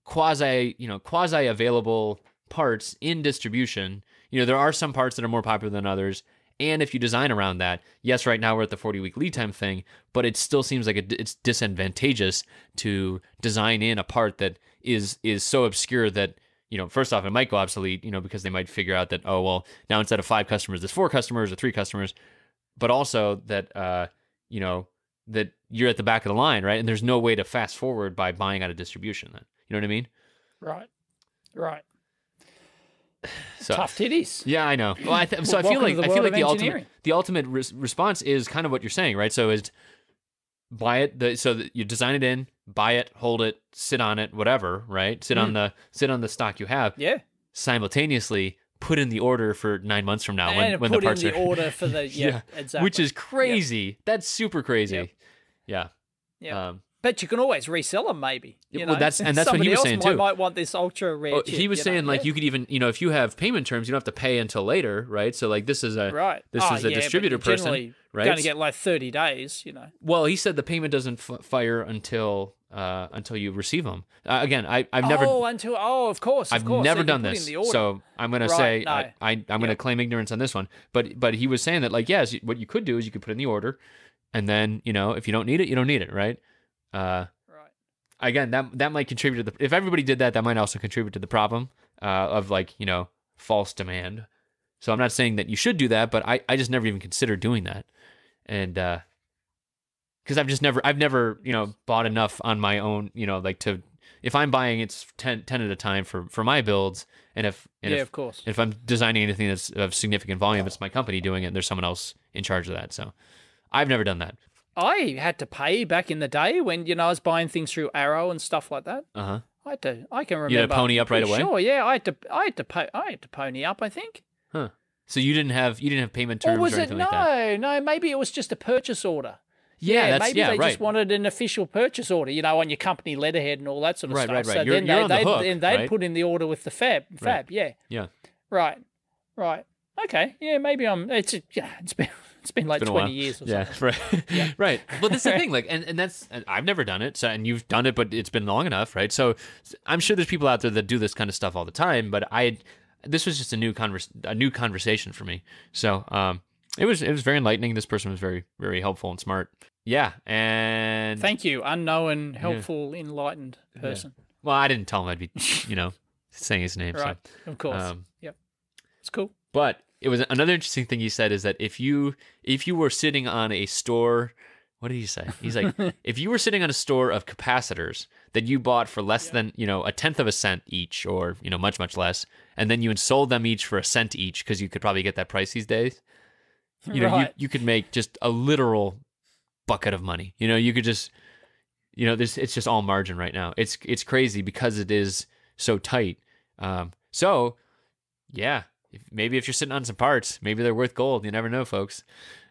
[SPEAKER 1] quasi available parts in distribution. There are some parts that are more popular than others. And if you design around that, yes, right now we're at the 40-week lead time thing, but it still seems like it's disadvantageous to design in a part that is so obscure that, first off, it might go obsolete, because they might figure out that, oh, well, now instead of 5 customers, there's 4 customers or 3 customers, but also that, that you're at the back of the line, right? And there's no way to fast forward by buying out of distribution then. You know what I mean?
[SPEAKER 2] Right.
[SPEAKER 1] So,
[SPEAKER 2] tough titties.
[SPEAKER 1] Yeah, I know. Well, I feel like the ultimate response is kind of what you're saying, right? So is buy it, so that you design it in, buy it, hold it, sit on it, whatever, right? Sit on the stock you have.
[SPEAKER 2] Yeah.
[SPEAKER 1] Simultaneously put in the order for 9 months from now
[SPEAKER 2] and
[SPEAKER 1] when the parts
[SPEAKER 2] are put in the order for the exactly,
[SPEAKER 1] which is crazy. Yep. That's super crazy.
[SPEAKER 2] Yep.
[SPEAKER 1] Yeah.
[SPEAKER 2] But you can always resell them, maybe.
[SPEAKER 1] Well, that's what he was saying too.
[SPEAKER 2] Might want this ultra rare.
[SPEAKER 1] He was saying like you could even, if you have payment terms, you don't have to pay until later, right? So like this is a distributor person, right?
[SPEAKER 2] Going to get like 30 days,
[SPEAKER 1] Well, he said the payment doesn't fire until you receive them. Again, I've never.
[SPEAKER 2] Of course.
[SPEAKER 1] I've never done this, so I'm going to say I'm going to claim ignorance on this one. But he was saying that like yes, what you could do is you could put in the order, and then if you don't need it, you don't need it, right? Again, that might contribute to if everybody did that might also contribute to the problem of like, false demand. So I'm not saying that you should do that, but I just never even considered doing that. And, cause I've never, bought enough on my own, if I'm buying, it's 10 at a time for my builds. And of course, if I'm designing anything that's of significant volume, it's my company doing it. And there's someone else in charge of that. So I've never done that.
[SPEAKER 2] I had to pay back in the day when I was buying things through Arrow and stuff like that. I can remember.
[SPEAKER 1] You had to pony up right away.
[SPEAKER 2] Sure, yeah. I had to pony up. I think.
[SPEAKER 1] Huh. So you didn't have payment terms or anything like that?
[SPEAKER 2] No. Maybe it was just a purchase order.
[SPEAKER 1] Yeah,
[SPEAKER 2] maybe they just wanted an official purchase order, on your company letterhead and all that sort of stuff.
[SPEAKER 1] Right.
[SPEAKER 2] So
[SPEAKER 1] you're on the hook,
[SPEAKER 2] they'd put in the order with the fab. Yeah.
[SPEAKER 1] Yeah.
[SPEAKER 2] Right. Okay. Yeah. Maybe it's been like 20 years or something.
[SPEAKER 1] Yeah, right. Yeah. Right. Well, that's the thing. Like, and that's, I've never done it. So, and you've done it, but it's been long enough, right? So I'm sure there's people out there that do this kind of stuff all the time, but this was just a new conversation for me. So, it was very enlightening. This person was very, very helpful and smart. Yeah. And
[SPEAKER 2] thank you. Unknown, helpful, enlightened person.
[SPEAKER 1] Yeah. Well, I didn't tell him I'd be, saying his name.
[SPEAKER 2] Right.
[SPEAKER 1] So,
[SPEAKER 2] of course. Yep. It's cool.
[SPEAKER 1] But it was another interesting thing he said is that if you were sitting on a store what did he say? He's like, if you were sitting on a store of capacitors that you bought for less than, a tenth of a cent each, or, much, much less, and then you sold them each for a cent each, because you could probably get that price these days, you could make just a literal bucket of money. You could just, it's just all margin right now. It's crazy because it is so tight. So, yeah, maybe if you're sitting on some parts, maybe they're worth gold. You never know, folks.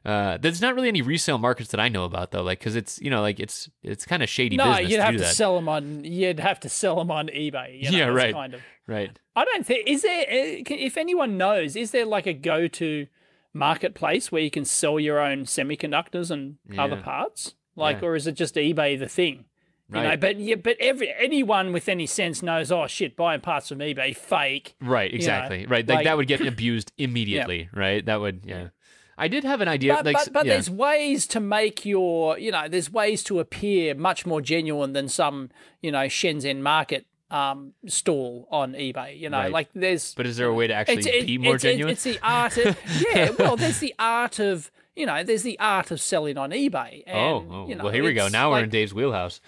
[SPEAKER 1] There's not really any resale markets that I know about though, because it's it's kind of shady business.
[SPEAKER 2] No, you'd have to sell them on. You'd have to sell them on eBay.
[SPEAKER 1] Yeah, right.
[SPEAKER 2] Kind of.
[SPEAKER 1] Right.
[SPEAKER 2] I don't think is there. If anyone knows, is there like a go-to marketplace where you can sell your own semiconductors and other parts? Or is it just eBay the thing?
[SPEAKER 1] Right.
[SPEAKER 2] But anyone with any sense knows. Oh shit, buying parts from eBay fake.
[SPEAKER 1] Right. Exactly. Right. Like that would get abused immediately. Right. That would. Yeah. I did have an idea.
[SPEAKER 2] But there's ways to make there's ways to appear much more genuine than some, Shenzhen market stall on eBay.
[SPEAKER 1] Right.
[SPEAKER 2] There's.
[SPEAKER 1] But is there a way to actually be more genuine?
[SPEAKER 2] It's the art of there's the art of there's the art of selling on eBay. And,
[SPEAKER 1] well, here we go. Now we're in Dave's wheelhouse.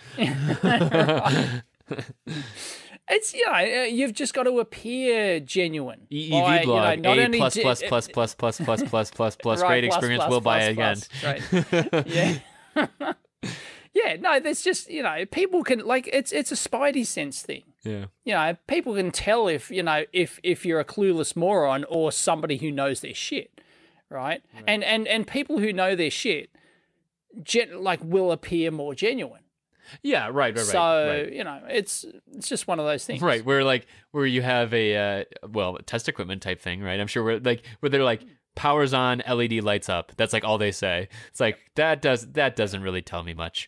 [SPEAKER 2] It's you've just got to appear genuine.
[SPEAKER 1] EV blog A++++++++++++ great experience. We'll buy it again.
[SPEAKER 2] Right. Yeah. Yeah. No, there's just people can it's a spidey sense thing.
[SPEAKER 1] Yeah.
[SPEAKER 2] People can tell if you're a clueless moron or somebody who knows their shit, right? And people who know their shit, will appear more genuine.
[SPEAKER 1] Yeah, right.
[SPEAKER 2] So, it's just one of those things.
[SPEAKER 1] Right, where you have a test equipment type thing, right? I'm sure where they're powers on, LED lights up. That's all they say. It's that doesn't really tell me much.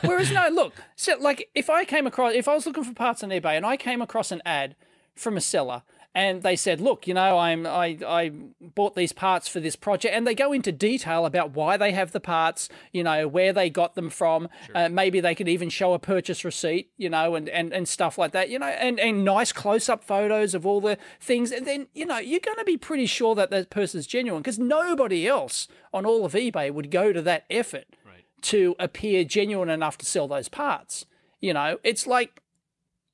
[SPEAKER 2] Whereas if I was looking for parts on eBay and I came across an ad from a seller and they said, look, I bought these parts for this project, and they go into detail about why they have the parts, where they got them from. Sure. Maybe they could even show a purchase receipt, and stuff like that, and nice close-up photos of all the things. And then, you're going to be pretty sure that person's genuine, because nobody else on all of eBay would go to that effort to appear genuine enough to sell those parts. It's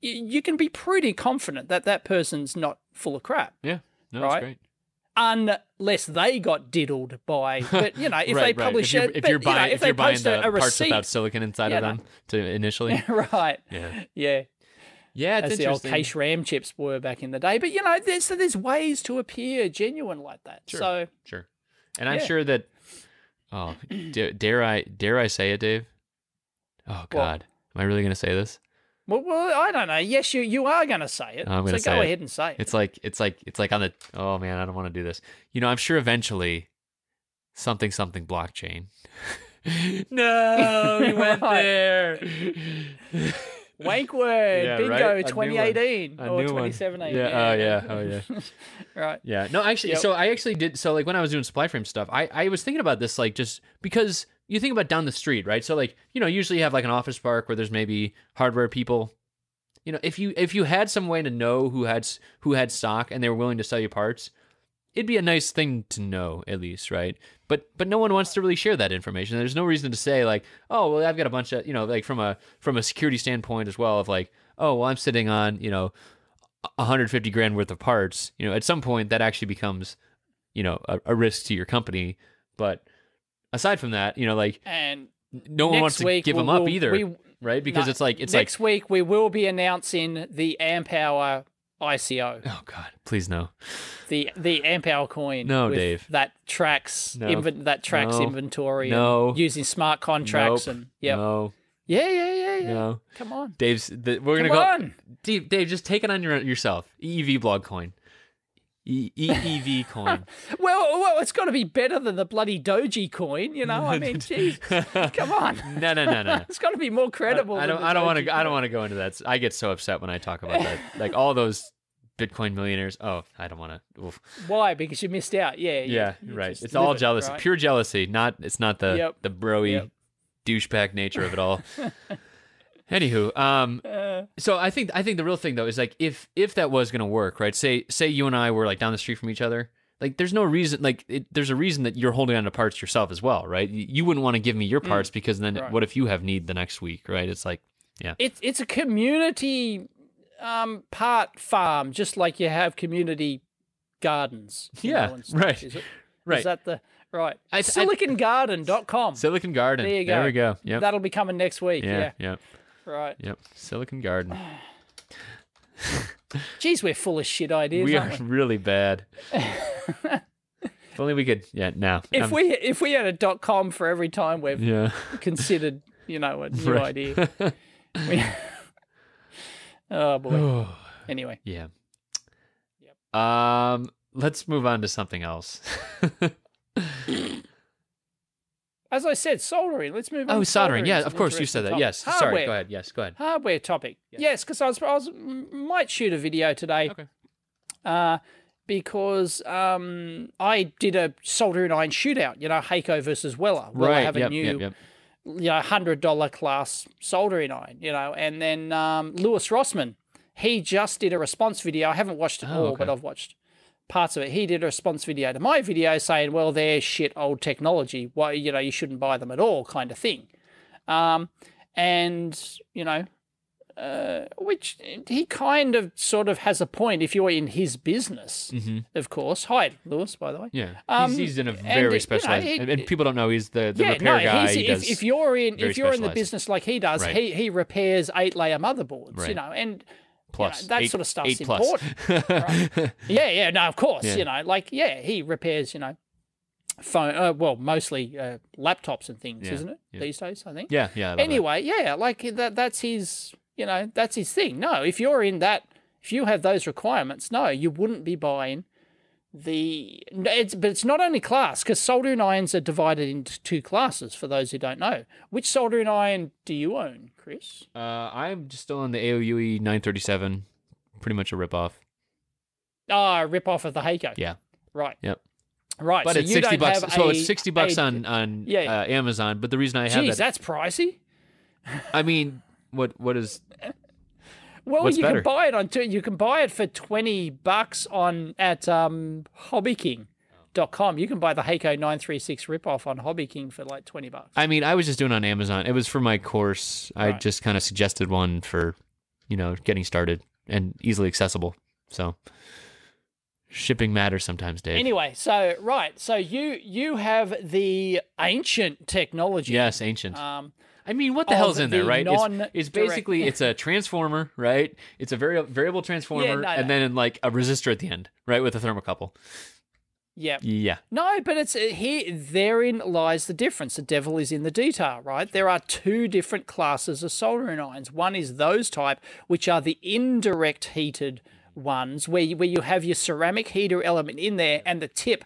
[SPEAKER 2] you can be pretty confident that person's not full of crap.
[SPEAKER 1] Yeah, no, that's great.
[SPEAKER 2] Unless they got diddled by, but if they publish it,
[SPEAKER 1] if you're buying the parts
[SPEAKER 2] receipt,
[SPEAKER 1] without silicon inside of them to initially,
[SPEAKER 2] right?
[SPEAKER 1] Yeah.
[SPEAKER 2] As the old cache RAM chips were back in the day. But there's ways to appear genuine like that.
[SPEAKER 1] Sure. And I'm sure that. Oh, dare I say it, Dave? Oh God, am I really going to say this?
[SPEAKER 2] Well, I don't know. Yes, you are going to say it.
[SPEAKER 1] I'm going to say
[SPEAKER 2] go ahead and say it.
[SPEAKER 1] It's like on the. Oh man, I don't want to do this. I'm sure eventually, something blockchain. No, we went there.
[SPEAKER 2] Wank word. Bingo.
[SPEAKER 1] Right?
[SPEAKER 2] 2018 or 2017.
[SPEAKER 1] Yeah. Oh yeah.
[SPEAKER 2] Right.
[SPEAKER 1] Yeah. No, actually. Yep. So I actually did. So when I was doing supply frame stuff, I was thinking about this just because. You think about down the street, right? So usually you have an office park where there's maybe hardware people. If you had some way to know who had stock and they were willing to sell you parts, it'd be a nice thing to know at least, right? But no one wants to really share that information. There's no reason to say oh, well, I've got a bunch of, from a security standpoint as well of oh, well, I'm sitting on, 150 grand worth of parts. At some point that actually becomes, a risk to your company, but aside from that,
[SPEAKER 2] and
[SPEAKER 1] no one wants to give them up either, right? Because it's
[SPEAKER 2] next week we will be announcing the amp hour ICO.
[SPEAKER 1] Oh God, please no.
[SPEAKER 2] The amp hour coin.
[SPEAKER 1] No, Dave.
[SPEAKER 2] That tracks inventory.
[SPEAKER 1] No.
[SPEAKER 2] Using smart contracts
[SPEAKER 1] nope.
[SPEAKER 2] and yeah.
[SPEAKER 1] No.
[SPEAKER 2] Yeah.
[SPEAKER 1] No.
[SPEAKER 2] Come on,
[SPEAKER 1] we're gonna go. Dave, just take it on yourself. EEV blog coin. EEV coin.
[SPEAKER 2] well, it's got to be better than the bloody Doji coin, I mean, geez, come on.
[SPEAKER 1] No.
[SPEAKER 2] It's got to be more credible.
[SPEAKER 1] I don't want to go into that. I get so upset when I talk about that. All those Bitcoin millionaires. Oh, I don't want to.
[SPEAKER 2] Why? Because you missed out. Yeah,
[SPEAKER 1] right. It's all jealousy, right? Pure jealousy. It's not the bro-y douchebag nature of it all. Anywho, so I think the real thing though is if that was gonna work, right? Say you and I were down the street from each other, like there's no reason, like there's a reason that you're holding on to parts yourself as well, right? You wouldn't want to give me your parts because then what if you have need the next week, right? It's like, yeah.
[SPEAKER 2] It's a community part farm, just like you have community gardens.
[SPEAKER 1] Yeah, right.
[SPEAKER 2] Is it?
[SPEAKER 1] Right.
[SPEAKER 2] Is that the right? SiliconGarden.com.
[SPEAKER 1] Silicon Garden. There you go. There we go. Yep.
[SPEAKER 2] That'll be coming next week. Yeah.
[SPEAKER 1] Yep.
[SPEAKER 2] Right.
[SPEAKER 1] Yep. Silicon Garden.
[SPEAKER 2] Geez, we're full of shit ideas.
[SPEAKER 1] We
[SPEAKER 2] aren't
[SPEAKER 1] are really bad. If only we could. Yeah. Now,
[SPEAKER 2] if we had a .com for every time we've considered, a new idea. Oh boy. Anyway.
[SPEAKER 1] Yeah. Yep. Let's move on to something else.
[SPEAKER 2] As I said, soldering. Let's move on.
[SPEAKER 1] Oh, soldering. Yeah, of course you said that.
[SPEAKER 2] Topic.
[SPEAKER 1] Yes.
[SPEAKER 2] Hardware.
[SPEAKER 1] Sorry. Go ahead. Yes. Go ahead.
[SPEAKER 2] Hardware topic. Yes, because I was might shoot a video today.
[SPEAKER 1] Okay.
[SPEAKER 2] Because I did a soldering iron shootout. Heiko versus Weller. Well, I have a new. $100 class soldering iron. And then Lewis Rossman, he just did a response video. I haven't watched it all, but I've watched parts of it. He did a response video to my video saying, well, they're shit old technology. Why, you shouldn't buy them at all, kind of thing. Which he kind of sort of has a point if you're in his business, of course. Hi, Lewis, by the way.
[SPEAKER 1] Yeah, he's in a very specialized, and people don't know he's the repair guy.
[SPEAKER 2] If you're in the business like he does, he repairs 8-layer motherboards, and
[SPEAKER 1] plus
[SPEAKER 2] that sort of stuff's important. Right? No, of course, he repairs, phone, mostly laptops and things, isn't it, these days, I think?
[SPEAKER 1] Yeah.
[SPEAKER 2] Anyway, that's his, that's his thing. No, if you have those requirements, no, you wouldn't be buying but it's not only class, because soldering irons are divided into two classes, for those who don't know. Which soldering iron do you own, Chris?
[SPEAKER 1] I'm just still on the AOUE 937, pretty much a ripoff.
[SPEAKER 2] A ripoff of the Hackaday.
[SPEAKER 1] Yeah.
[SPEAKER 2] Right.
[SPEAKER 1] Yep.
[SPEAKER 2] Right.
[SPEAKER 1] But
[SPEAKER 2] so
[SPEAKER 1] it's $60. So it's $60 on Amazon. But the reason I have
[SPEAKER 2] that's pricey.
[SPEAKER 1] I mean, what is?
[SPEAKER 2] Well,
[SPEAKER 1] what's better?
[SPEAKER 2] Can buy it you can buy it for $20 at hobbyking.com. You can buy the Hackaday 936 ripoff on HobbyKing for like $20.
[SPEAKER 1] I mean, I was just doing it on Amazon. It was for my course. Right. I just kind of suggested one for, getting started and easily accessible. So shipping matters sometimes, Dave.
[SPEAKER 2] Anyway, so you have the ancient technology.
[SPEAKER 1] Yes, ancient. I mean, what the hell's in there, right? It's basically, it's a transformer, right? It's a variable transformer, and then like a resistor at the end, right, with a thermocouple.
[SPEAKER 2] Yeah.
[SPEAKER 1] Yeah.
[SPEAKER 2] No, but it's therein lies the difference. The devil is in the detail, right? There are two different classes of soldering irons. One is those type, which are the indirect heated ones, where you have your ceramic heater element in there, and the tip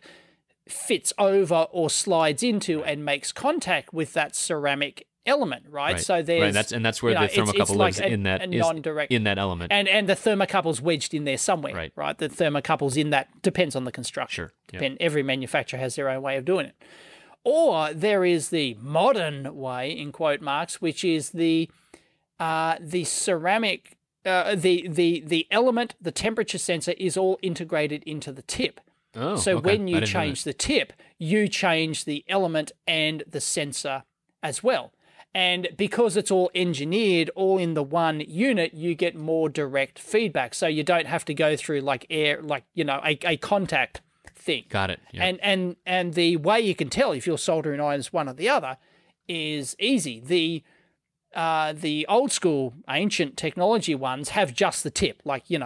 [SPEAKER 2] fits over or slides into and makes contact with that ceramic element, right? So there's
[SPEAKER 1] that's where the thermocouple lives in that non-direct in that element,
[SPEAKER 2] and the thermocouple's wedged in there somewhere, right? The thermocouple's in that, depends on the construction.
[SPEAKER 1] Sure.
[SPEAKER 2] Every manufacturer has their own way of doing it. Or there is the modern way, in quote marks, which is the ceramic, the element, the temperature sensor is all integrated into the tip.
[SPEAKER 1] Oh,
[SPEAKER 2] so when you change the tip, you change the element and the sensor as well. And because it's all engineered, all in the one unit, you get more direct feedback. So you don't have to go through a contact thing.
[SPEAKER 1] Got it. Yep.
[SPEAKER 2] And the way you can tell if your soldering iron is one or the other is easy. The old school ancient technology ones have just the tip, like you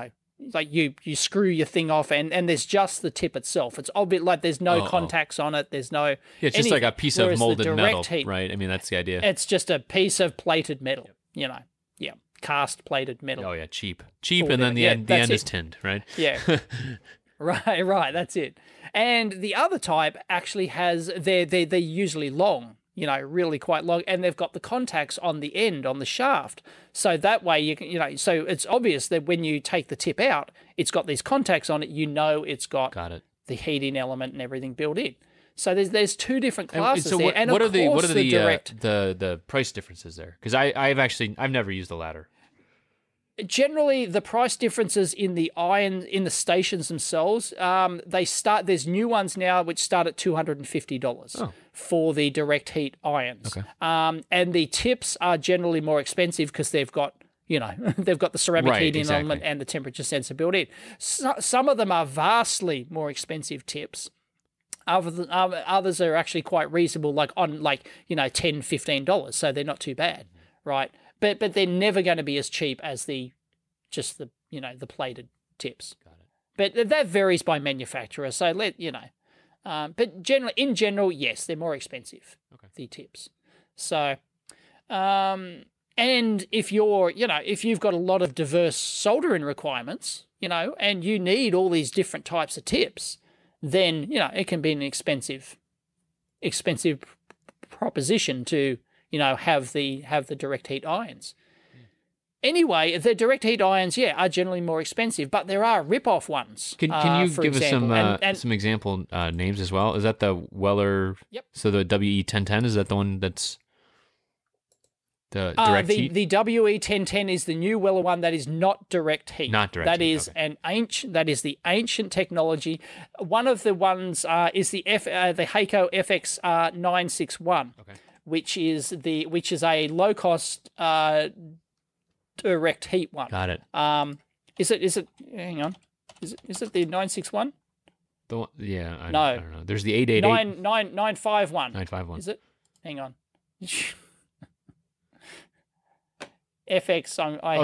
[SPEAKER 2] screw your thing off and there's just the tip itself. It's obvious, like there's no contacts on it. There's no
[SPEAKER 1] it's just like a piece of molded metal, right? I mean, that's the idea.
[SPEAKER 2] It's just a piece of plated metal, cast plated metal.
[SPEAKER 1] Oh yeah, cheap, and then the end is tinned, right?
[SPEAKER 2] Yeah, right. That's it. And the other type actually has they're usually long. Really quite long, and they've got the contacts on the end, on the shaft. So that way you can, so it's obvious that when you take the tip out, it's got these contacts on it, it's got the heating element and everything built in. So there's two different classes there. And what are
[SPEAKER 1] the price differences there? Because I've never used the latter.
[SPEAKER 2] generally the price differences in the iron in the stations themselves, there's new ones now which start at $250 for the direct heat irons.
[SPEAKER 1] Okay.
[SPEAKER 2] And the tips are generally more expensive because they've got they've got the ceramic heating element and the temperature sensor built in. Some of them are vastly more expensive tips. Others are actually quite reasonable, like $10, $15, so they're not too bad, right? But they're never going to be as cheap as the plated tips. Got it. But that varies by manufacturer. So but in general, yes, they're more expensive. Okay. The tips. So, and if you've got a lot of diverse soldering requirements, and you need all these different types of tips, then it can be an expensive proposition to have the direct heat irons. Anyway, the direct heat irons, are generally more expensive, but there are rip-off ones.
[SPEAKER 1] Can you give us some example names as well? Is that the Weller?
[SPEAKER 2] Yep.
[SPEAKER 1] So the WE1010, is that the one that's the direct heat?
[SPEAKER 2] The WE1010 is the new Weller one that is not direct heat.
[SPEAKER 1] Not direct heat.
[SPEAKER 2] That is the ancient technology. One of the ones is the Hackaday FX 961. Okay. Which is a low cost direct heat one.
[SPEAKER 1] Got it.
[SPEAKER 2] Is it hang on. Is it the 961?
[SPEAKER 1] The one, yeah, I
[SPEAKER 2] no.
[SPEAKER 1] don't know. There's the 888
[SPEAKER 2] 951.
[SPEAKER 1] 951.
[SPEAKER 2] Is it? Hang on. FX.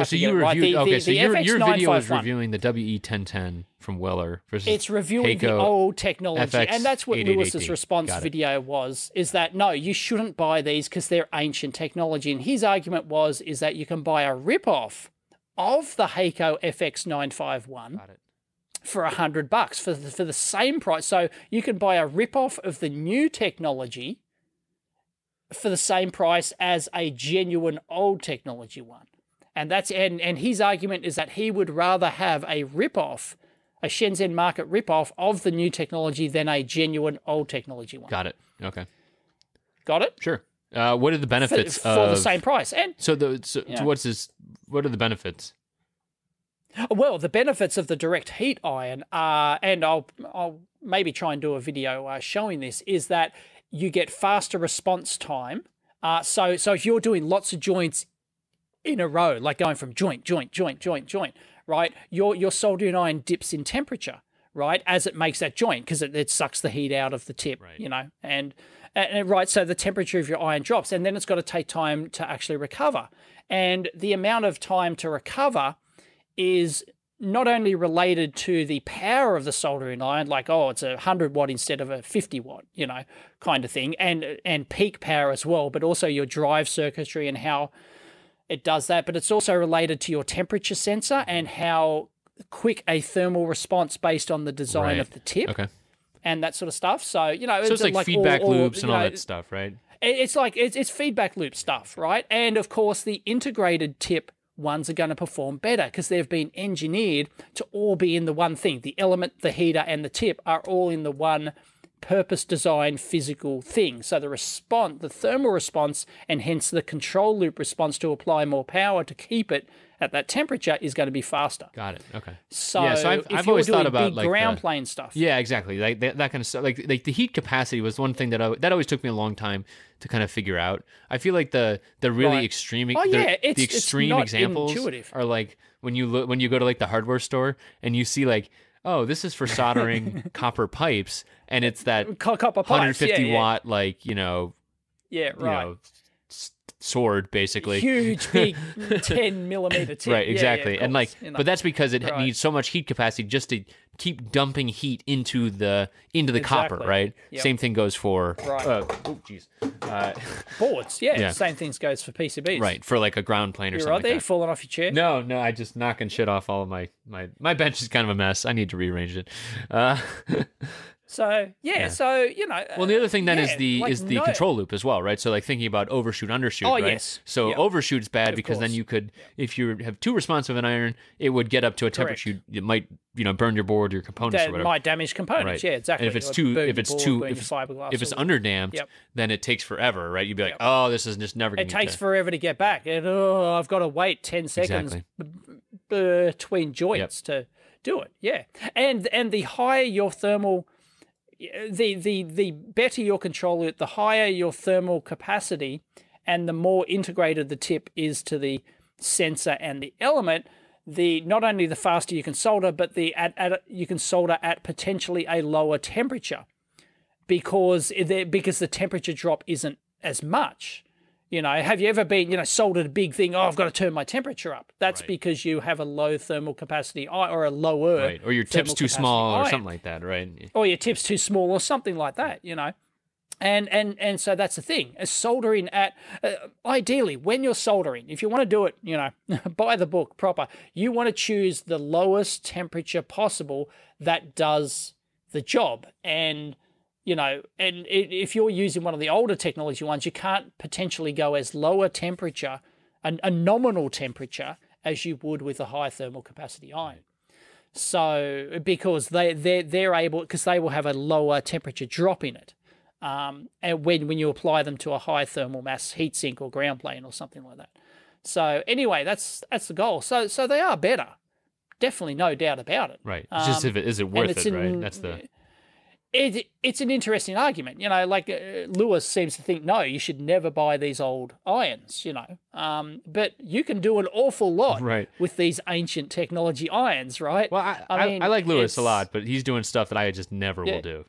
[SPEAKER 2] So
[SPEAKER 1] you reviewed. Okay, so your video is
[SPEAKER 2] 951.
[SPEAKER 1] reviewing the WE1010 from Weller versus.
[SPEAKER 2] It's reviewing the old technology, and that's what Lewis's response video was. Is that no, you shouldn't buy these because they're ancient technology. And his argument is that you can buy a rip-off of the Hackaday FX 951 for $100 for the same price. So you can buy a rip-off of the new technology for the same price as a genuine old technology one. And his argument is that he would rather have a rip-off, a Shenzhen market rip-off of the new technology than a genuine old technology one.
[SPEAKER 1] Got it. Okay.
[SPEAKER 2] Got it?
[SPEAKER 1] Sure. What are the benefits
[SPEAKER 2] for the same price? And
[SPEAKER 1] so what's this? What are the benefits?
[SPEAKER 2] Well, the benefits of the direct heat iron are, and I'll maybe try and do a video showing this, is that you get faster response time. So if you're doing lots of joints in a row, like going from joint, right? Your soldering iron dips in temperature, right, as it makes that joint because it sucks the heat out of the tip, right. And right, so the temperature of your iron drops, and then it's got to take time to actually recover. And the amount of time to recover is not only related to the power of the soldering iron, like, it's a 100 watt instead of a 50 watt, kind of thing, and peak power as well, but also your drive circuitry and how it does that. But it's also related to your temperature sensor and how quick a thermal response based on the design of the tip. Okay. And that sort of stuff. So,
[SPEAKER 1] it's like feedback loops and all that stuff, right?
[SPEAKER 2] It's feedback loop stuff, right? And of course, the integrated tip ones are going to perform better because they've been engineered to all be in the one thing. The element, the heater, and the tip are all in the one purpose-designed physical thing. So the thermal response, and hence the control loop response to apply more power to keep it at that temperature, is going to be faster.
[SPEAKER 1] Got it. Okay.
[SPEAKER 2] So I've always thought about big ground plane stuff.
[SPEAKER 1] Yeah, exactly. Like that kind of stuff. Like the heat capacity was one thing that always took me a long time to kind of figure out. I feel like the really extreme the extreme examples intuitive. Are like when you go to like the hardware store and you see like, oh, this is for soldering copper pipes, and it's that
[SPEAKER 2] copper
[SPEAKER 1] 150 watt sword, basically.
[SPEAKER 2] Huge, big 10 millimeter tip.
[SPEAKER 1] Right, exactly. And but that's because it needs so much heat capacity just to keep dumping heat into the copper, right? Yep. Same thing goes for
[SPEAKER 2] boards. Yeah, same thing goes for PCBs.
[SPEAKER 1] Right, for like a ground plane or something.
[SPEAKER 2] You're right there,
[SPEAKER 1] like that.
[SPEAKER 2] falling off your chair.
[SPEAKER 1] No, I just knocking shit off all of my bench is kind of a mess. I need to rearrange it.
[SPEAKER 2] So so
[SPEAKER 1] well, the other thing then is the control loop as well, right? So like thinking about overshoot, undershoot, right? Yes. So overshoot's bad because then you could, if you have too responsive an iron, it would get up to a temperature it might burn your board, your components, or whatever.
[SPEAKER 2] Might damage components. Right. Yeah, exactly.
[SPEAKER 1] And if it's underdamped, then it takes forever, right? You'd be like, oh, this is just never going to.
[SPEAKER 2] It takes forever to get back, and I've got to wait 10 seconds between joints to do it. Yeah, and the higher your thermal, the better your controller, the higher your thermal capacity, and the more integrated the tip is to the sensor and the element, the not only the faster you can solder, but you can solder at potentially a lower temperature because the temperature drop isn't as much. Have you ever been, soldered a big thing? Oh, I've got to turn my temperature up. That's because you have a low thermal capacity or a lower,
[SPEAKER 1] right? Or your tip's too small or something like that, right?
[SPEAKER 2] Or your tip's too small or something like that, And so that's the thing. Soldering at ideally when you're soldering, if you want to do it, by the book proper, you want to choose the lowest temperature possible that does the job. And if you're using one of the older technology ones, you can't potentially go as low a temperature, a nominal temperature, as you would with a high thermal capacity iron. So because they're able, because they will have a lower temperature drop in it. And when you apply them to a high thermal mass heatsink or ground plane or something like that. So anyway, that's the goal. So they are better, definitely, no doubt about it.
[SPEAKER 1] Right. It's just is it worth it? Right. That's the.
[SPEAKER 2] It's an interesting argument, like Lewis seems to think, no, you should never buy these old irons, but you can do an awful lot with these ancient technology irons, right?
[SPEAKER 1] Well, I like Lewis a lot, but he's doing stuff that I just never will do.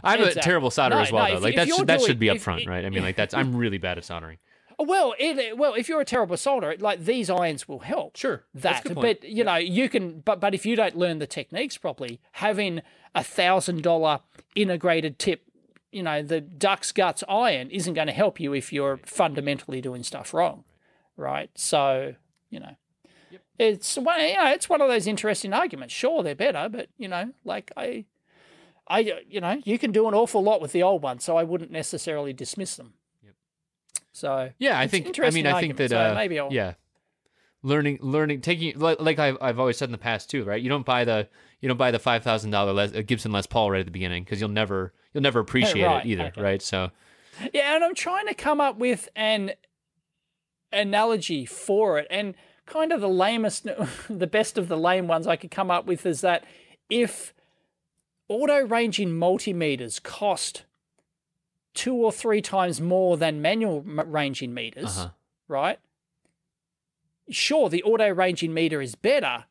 [SPEAKER 1] I'm a terrible solderer as well, though. Like that should be up front, right? I mean, like I'm really bad at soldering.
[SPEAKER 2] Well, if you're a terrible solderer, like these irons will help.
[SPEAKER 1] Sure,
[SPEAKER 2] that's a good point. But you can. But if you don't learn the techniques properly, having $1,000 integrated tip, the duck's guts iron isn't going to help you if you're fundamentally doing stuff wrong, right? So it's one of those interesting arguments. Sure, they're better, but you can do an awful lot with the old one, so I wouldn't necessarily dismiss them. So
[SPEAKER 1] yeah, I think that
[SPEAKER 2] so maybe I'll...
[SPEAKER 1] learning, taking like I've always said in the past too, right? You don't buy the $5,000 Gibson Les Paul right at the beginning because you'll never appreciate it either, right? So
[SPEAKER 2] yeah, and I'm trying to come up with an analogy for it, and kind of the best of the lame ones I could come up with is that if auto ranging multimeters cost 2 or 3 times more than manual ranging meters, right? Sure, the auto ranging meter is better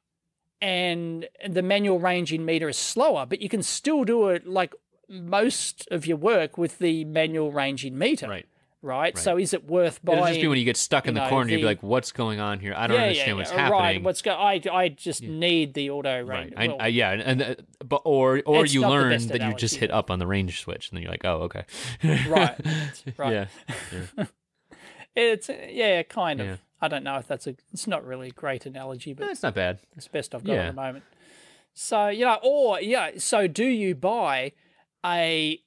[SPEAKER 2] and the manual ranging meter is slower, but you can still do it like most of your work with the manual ranging meter. Right? So is it worth buying?
[SPEAKER 1] It'll just be when you get stuck in the corner, you'll be like, what's going on here? I don't understand what's happening.
[SPEAKER 2] Right, I just need the auto range.
[SPEAKER 1] Right. Or you learn that you just hit up on the range switch, and then you're like, oh, okay.
[SPEAKER 2] Right.
[SPEAKER 1] Yeah.
[SPEAKER 2] It's, kind of. Yeah. I don't know if it's not really a great analogy, but
[SPEAKER 1] it's not bad.
[SPEAKER 2] It's the best I've got at the moment. So, so do you buy a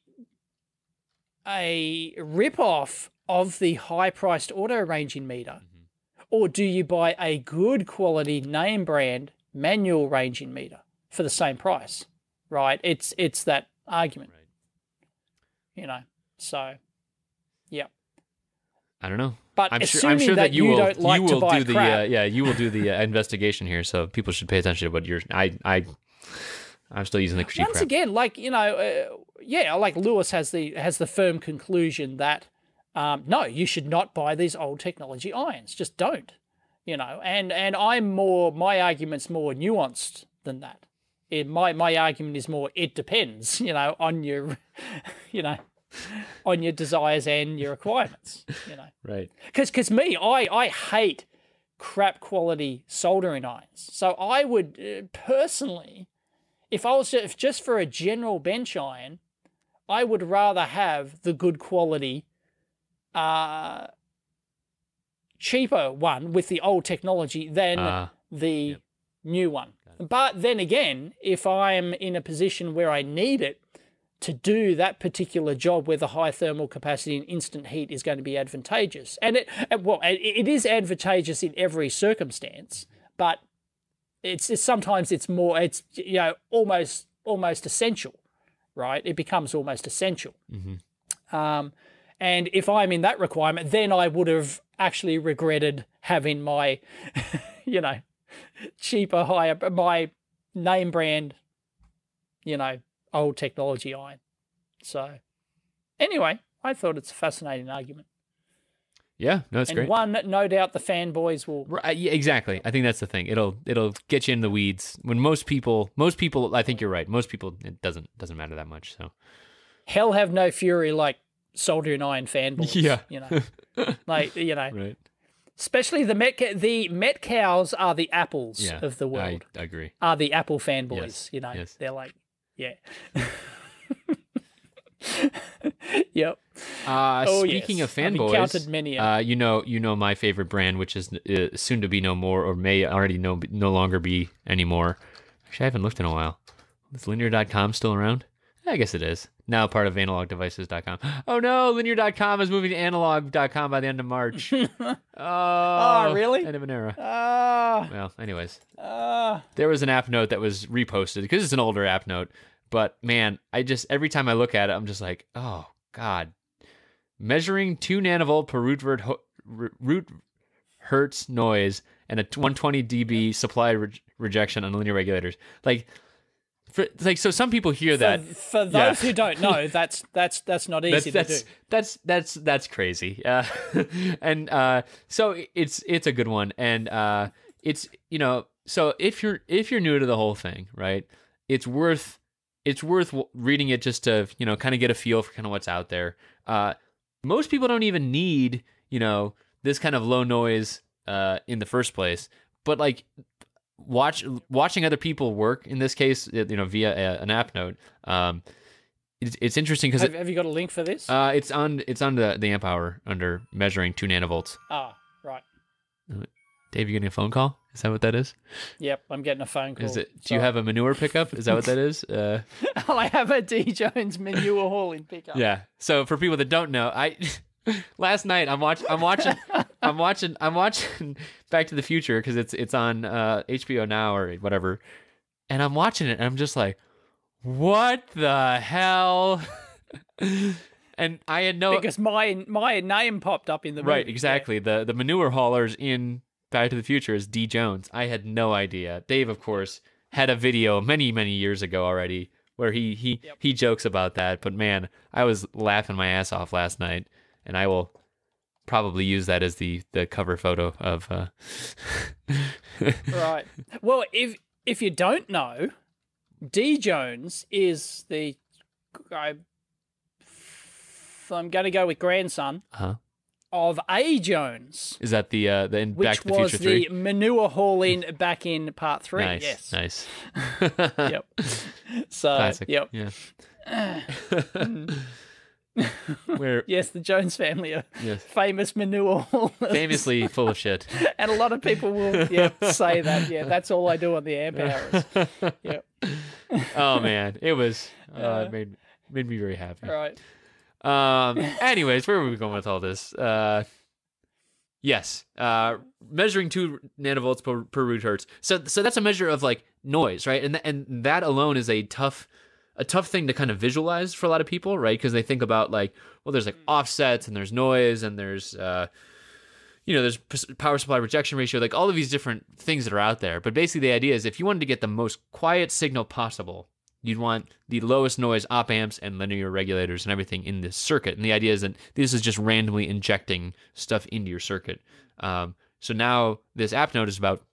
[SPEAKER 2] rip-off of the high-priced auto-ranging meter, or do you buy a good quality name brand manual ranging meter for the same price, right? It's that argument, so, yeah.
[SPEAKER 1] I don't know.
[SPEAKER 2] But
[SPEAKER 1] I'm sure that you will do the investigation here, so people should pay attention to what you're. I'm still using the cheap
[SPEAKER 2] Once again, like Lewis has the firm conclusion that no, you should not buy these old technology irons. Just don't, And my argument's more nuanced than that. My argument is more, it depends, on your, on your desires and your requirements,
[SPEAKER 1] Right.
[SPEAKER 2] Because I hate crap quality soldering irons. So I would personally, if just for a general bench iron, I would rather have the good quality, cheaper one with the old technology than the new one. But then again, if I'm in a position where I need it to do that particular job where the high thermal capacity and instant heat is going to be advantageous, and it is advantageous in every circumstance, but sometimes it's more, almost essential, right? It becomes almost essential. And if I'm in that requirement, then I would have actually regretted having my, cheaper, higher, my name brand, old technology iron. So anyway, I thought it's a fascinating argument.
[SPEAKER 1] Yeah, no, it's great.
[SPEAKER 2] And one, no doubt the fanboys will.
[SPEAKER 1] Right, yeah, exactly. I think that's the thing. It'll get you in the weeds. When most people, I think you're right. Most people, it doesn't matter that much. So
[SPEAKER 2] hell have no fury like Soldering Iron fanboys.
[SPEAKER 1] Yeah,
[SPEAKER 2] right. Especially the Met cows are the apples of the world.
[SPEAKER 1] I agree.
[SPEAKER 2] Are the Apple fanboys?
[SPEAKER 1] Yes.
[SPEAKER 2] They're like, yeah. Yep.
[SPEAKER 1] Speaking of fanboys,
[SPEAKER 2] I've encountered many.
[SPEAKER 1] You know my favorite brand, which is soon to be no more, or may already no longer be anymore. Actually, I haven't looked in a while. Is linear.com still around? I guess it is. Now part of analogdevices.com. Oh no, linear.com is moving to analog.com by the end of March. Oh,
[SPEAKER 2] really?
[SPEAKER 1] End of an era. Well, anyways. There was an app note that was reposted because it's an older app note. But man, every time I look at it, I'm just like, oh God. Measuring 2 nanovolt per root hertz noise and a 120 dB supply rejection on linear regulators. So some people hear that.
[SPEAKER 2] For those who don't know, that's not easy to do.
[SPEAKER 1] That's crazy. And so it's a good one, and it's so if you're new to the whole thing, right? It's worth reading it just to kind of get a feel for kind of what's out there. Most people don't even need this kind of low noise in the first place, but like watching other people work in this case, via an app note, it's interesting because
[SPEAKER 2] have you got a link for this?
[SPEAKER 1] It's on the amp hour under measuring 2 nanovolts.
[SPEAKER 2] Right.
[SPEAKER 1] Dave, you getting a phone call? Is that what that is?
[SPEAKER 2] Yep, I'm getting a phone call.
[SPEAKER 1] Do you have a manure pickup? Is that what that is?
[SPEAKER 2] I have a D. Jones manure hauling pickup.
[SPEAKER 1] Yeah. So for people that don't know, last night I'm watching Back to the Future because it's on HBO Now or whatever, and I'm watching it and I'm just like, what the hell? And I had no
[SPEAKER 2] because my name popped up in the movie.
[SPEAKER 1] Right, exactly. Yeah. The manure haulers in Back to the Future is D. Jones. I had no idea. Dave, of course, had a video many, many years ago already where he jokes about that. But man, I was laughing my ass off last night, and I will probably use that as the cover photo of.
[SPEAKER 2] Right. Well, if you don't know, D. Jones is I'm going to go with grandson. Of A. Jones.
[SPEAKER 1] Is that the in Back to the Future 3?
[SPEAKER 2] Which was the manure hauling back in part 3.
[SPEAKER 1] Nice,
[SPEAKER 2] yes.
[SPEAKER 1] Nice.
[SPEAKER 2] Yep. So,
[SPEAKER 1] classic.
[SPEAKER 2] Yep.
[SPEAKER 1] Yeah.
[SPEAKER 2] Yes, the Jones family are famous manure haulers.
[SPEAKER 1] Famously full of shit.
[SPEAKER 2] And a lot of people will say that. Yeah, that's all I do on the amp hours. Yep.
[SPEAKER 1] Oh, man. It was... it made me very happy.
[SPEAKER 2] Right.
[SPEAKER 1] Anyways, where were we going with all this? Yes. Measuring 2 nanovolts per root hertz. So that's a measure of like noise, right? And that alone is a tough thing to kind of visualize for a lot of people, right? Because they think about like, well, there's like offsets and there's noise and there's there's power supply rejection ratio, like all of these different things that are out there. But basically the idea is if you wanted to get the most quiet signal possible, you'd want the lowest noise op amps and linear regulators and everything in this circuit. And the idea is that this is just randomly injecting stuff into your circuit. So now this app note is about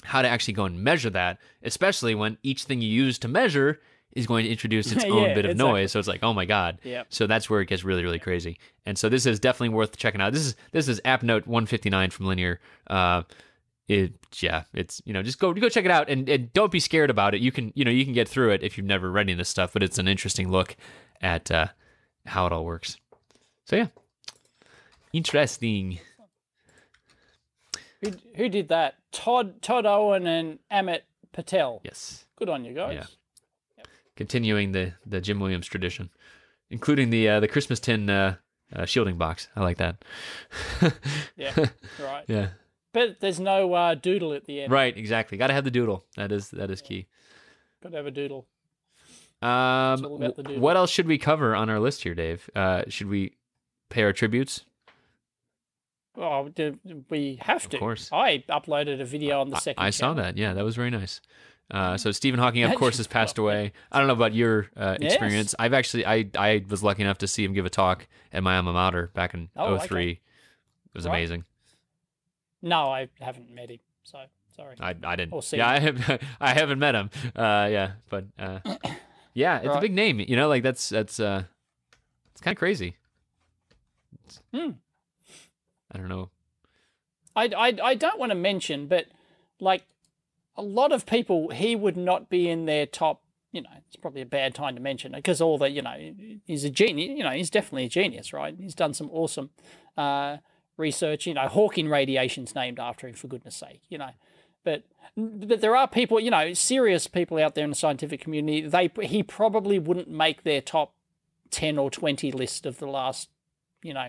[SPEAKER 1] how to actually go and measure that, especially when each thing you use to measure is going to introduce its own bit of noise. So it's like, oh my God.
[SPEAKER 2] Yep.
[SPEAKER 1] So that's where it gets really, really crazy. And so this is definitely worth checking out. This is app note 159 from Linear. It's just go check it out and don't be scared about it. You can get through it if you've never read any of this stuff, but it's an interesting look at how it all works. So yeah, interesting.
[SPEAKER 2] Who did that? Todd Owen and Amit Patel.
[SPEAKER 1] Yes.
[SPEAKER 2] Good on you guys.
[SPEAKER 1] Yeah. Yep. Continuing the Jim Williams tradition, including the Christmas tin shielding box. I like that.
[SPEAKER 2] Yeah. Right.
[SPEAKER 1] Yeah.
[SPEAKER 2] But there's no doodle at the end.
[SPEAKER 1] Right, exactly. Got to have the doodle. That is key.
[SPEAKER 2] Got to have a doodle. It's all about the doodle.
[SPEAKER 1] What else should we cover on our list here, Dave? Should we pay our tributes?
[SPEAKER 2] Oh, we have to.
[SPEAKER 1] Of course.
[SPEAKER 2] I uploaded a video on the second
[SPEAKER 1] I saw
[SPEAKER 2] channel.
[SPEAKER 1] that. Yeah, that was very nice. So Stephen Hawking, of course, has passed away. I don't know about your experience. I've actually, I was lucky enough to see him give a talk at my alma mater back in '03. Okay. It was amazing.
[SPEAKER 2] No, I haven't met him, so sorry.
[SPEAKER 1] I didn't.
[SPEAKER 2] Him.
[SPEAKER 1] I haven't met him. But yeah, it's a big name. You know, like that's it's kind of crazy. I don't know.
[SPEAKER 2] I don't want to mention, but like a lot of people, he would not be in their top. You know, it's probably a bad time to mention it because all the, you know, he's a genius. You know, he's definitely a genius, right? He's done some awesome research. You know, Hawking radiation's named after him, for goodness sake. You know, but there are people, you know, serious people out there in the scientific community. He probably wouldn't make their top 10 or 20 list of the last, you know,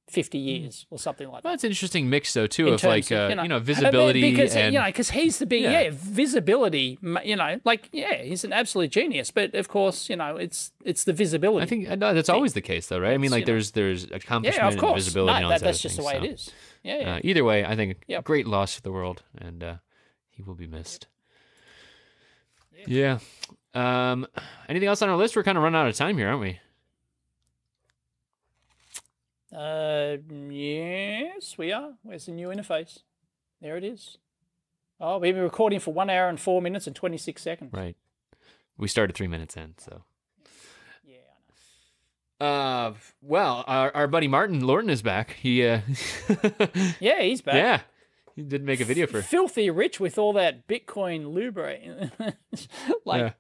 [SPEAKER 2] 50 years or something like that.
[SPEAKER 1] Well, it's an interesting mix, though, too, of like, you know, visibility.
[SPEAKER 2] Because,
[SPEAKER 1] and...
[SPEAKER 2] you know, because he's the big, visibility, you know, like, he's an absolute genius. But, of course, you know, it's the visibility.
[SPEAKER 1] I think that's always the case, though, right? I mean, like, there's accomplishment and visibility.
[SPEAKER 2] No, that's just the way it is. Yeah.
[SPEAKER 1] Either way, I think a great loss for the world, and he will be missed. Yeah. Anything else on our list? We're kind of running out of time here, aren't we?
[SPEAKER 2] Yes, we are. Where's the new interface? There it is. Oh, we've been recording for 1 hour and 4 minutes and 26 seconds.
[SPEAKER 1] Right. We started 3 minutes in, so.
[SPEAKER 2] Yeah, I know.
[SPEAKER 1] Well, our buddy Martin Lorton is back. He,
[SPEAKER 2] yeah, he's back.
[SPEAKER 1] Yeah. He did make a video for
[SPEAKER 2] Filthy rich with all that Bitcoin lubre. Well,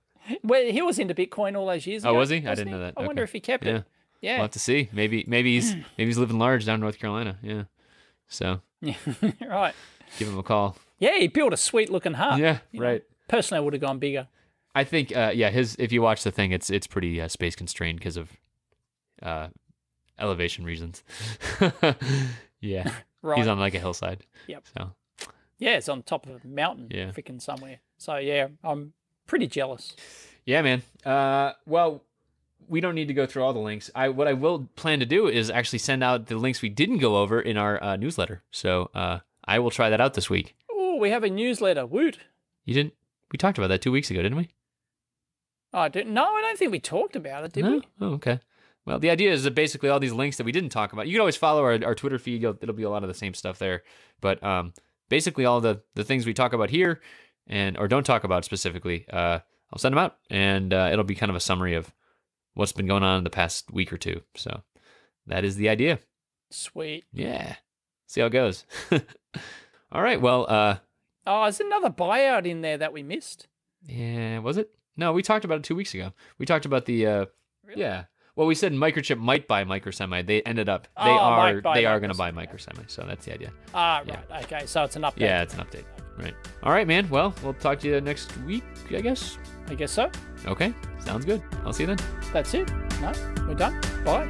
[SPEAKER 2] he was into Bitcoin all those years ago.
[SPEAKER 1] Oh, was he? I didn't know that.
[SPEAKER 2] I wonder if he kept it. Yeah.
[SPEAKER 1] We'll have to see. Maybe he's living large down in North Carolina. Yeah. So.
[SPEAKER 2] Yeah. Right.
[SPEAKER 1] Give him a call.
[SPEAKER 2] Yeah, he built a sweet looking hut.
[SPEAKER 1] Yeah. Right.
[SPEAKER 2] Personally, I would have gone bigger.
[SPEAKER 1] I think. If you watch the thing, it's pretty space constrained because of elevation reasons. Yeah.
[SPEAKER 2] Right.
[SPEAKER 1] He's on like a hillside.
[SPEAKER 2] Yep.
[SPEAKER 1] So.
[SPEAKER 2] Yeah, it's on top of a mountain, freaking somewhere. So yeah, I'm pretty jealous.
[SPEAKER 1] Yeah, man. Well, we don't need to go through all the links. What I will plan to do is actually send out the links we didn't go over in our newsletter. So I will try that out this week.
[SPEAKER 2] Oh, we have a newsletter. Woot.
[SPEAKER 1] You didn't? We talked about that 2 weeks ago, didn't we?
[SPEAKER 2] Oh, no, I don't think we talked about it, did we?
[SPEAKER 1] Oh, okay. Well, the idea is that basically all these links that we didn't talk about, you can always follow our Twitter feed. It'll be a lot of the same stuff there. But basically all the things we talk about here or don't talk about specifically, I'll send them out, and it'll be kind of a summary of what's been going on in the past week or two. So that is the idea.
[SPEAKER 2] Sweet.
[SPEAKER 1] Yeah. See how it goes. All right. Well,
[SPEAKER 2] there's another buyout in there that we missed.
[SPEAKER 1] Yeah. Was it? No, we talked about it 2 weeks ago. We talked about the,
[SPEAKER 2] really?
[SPEAKER 1] Yeah. Well, we said Microchip might buy Microsemi. They ended up, they are going to buy Microsemi. So that's the idea.
[SPEAKER 2] Right. Okay. So it's an update.
[SPEAKER 1] Yeah, it's an update. Right. All right, man. Well, we'll talk to you next week, I guess.
[SPEAKER 2] I guess so.
[SPEAKER 1] Okay. Sounds good. I'll see you then.
[SPEAKER 2] That's it. No, we're done. Bye.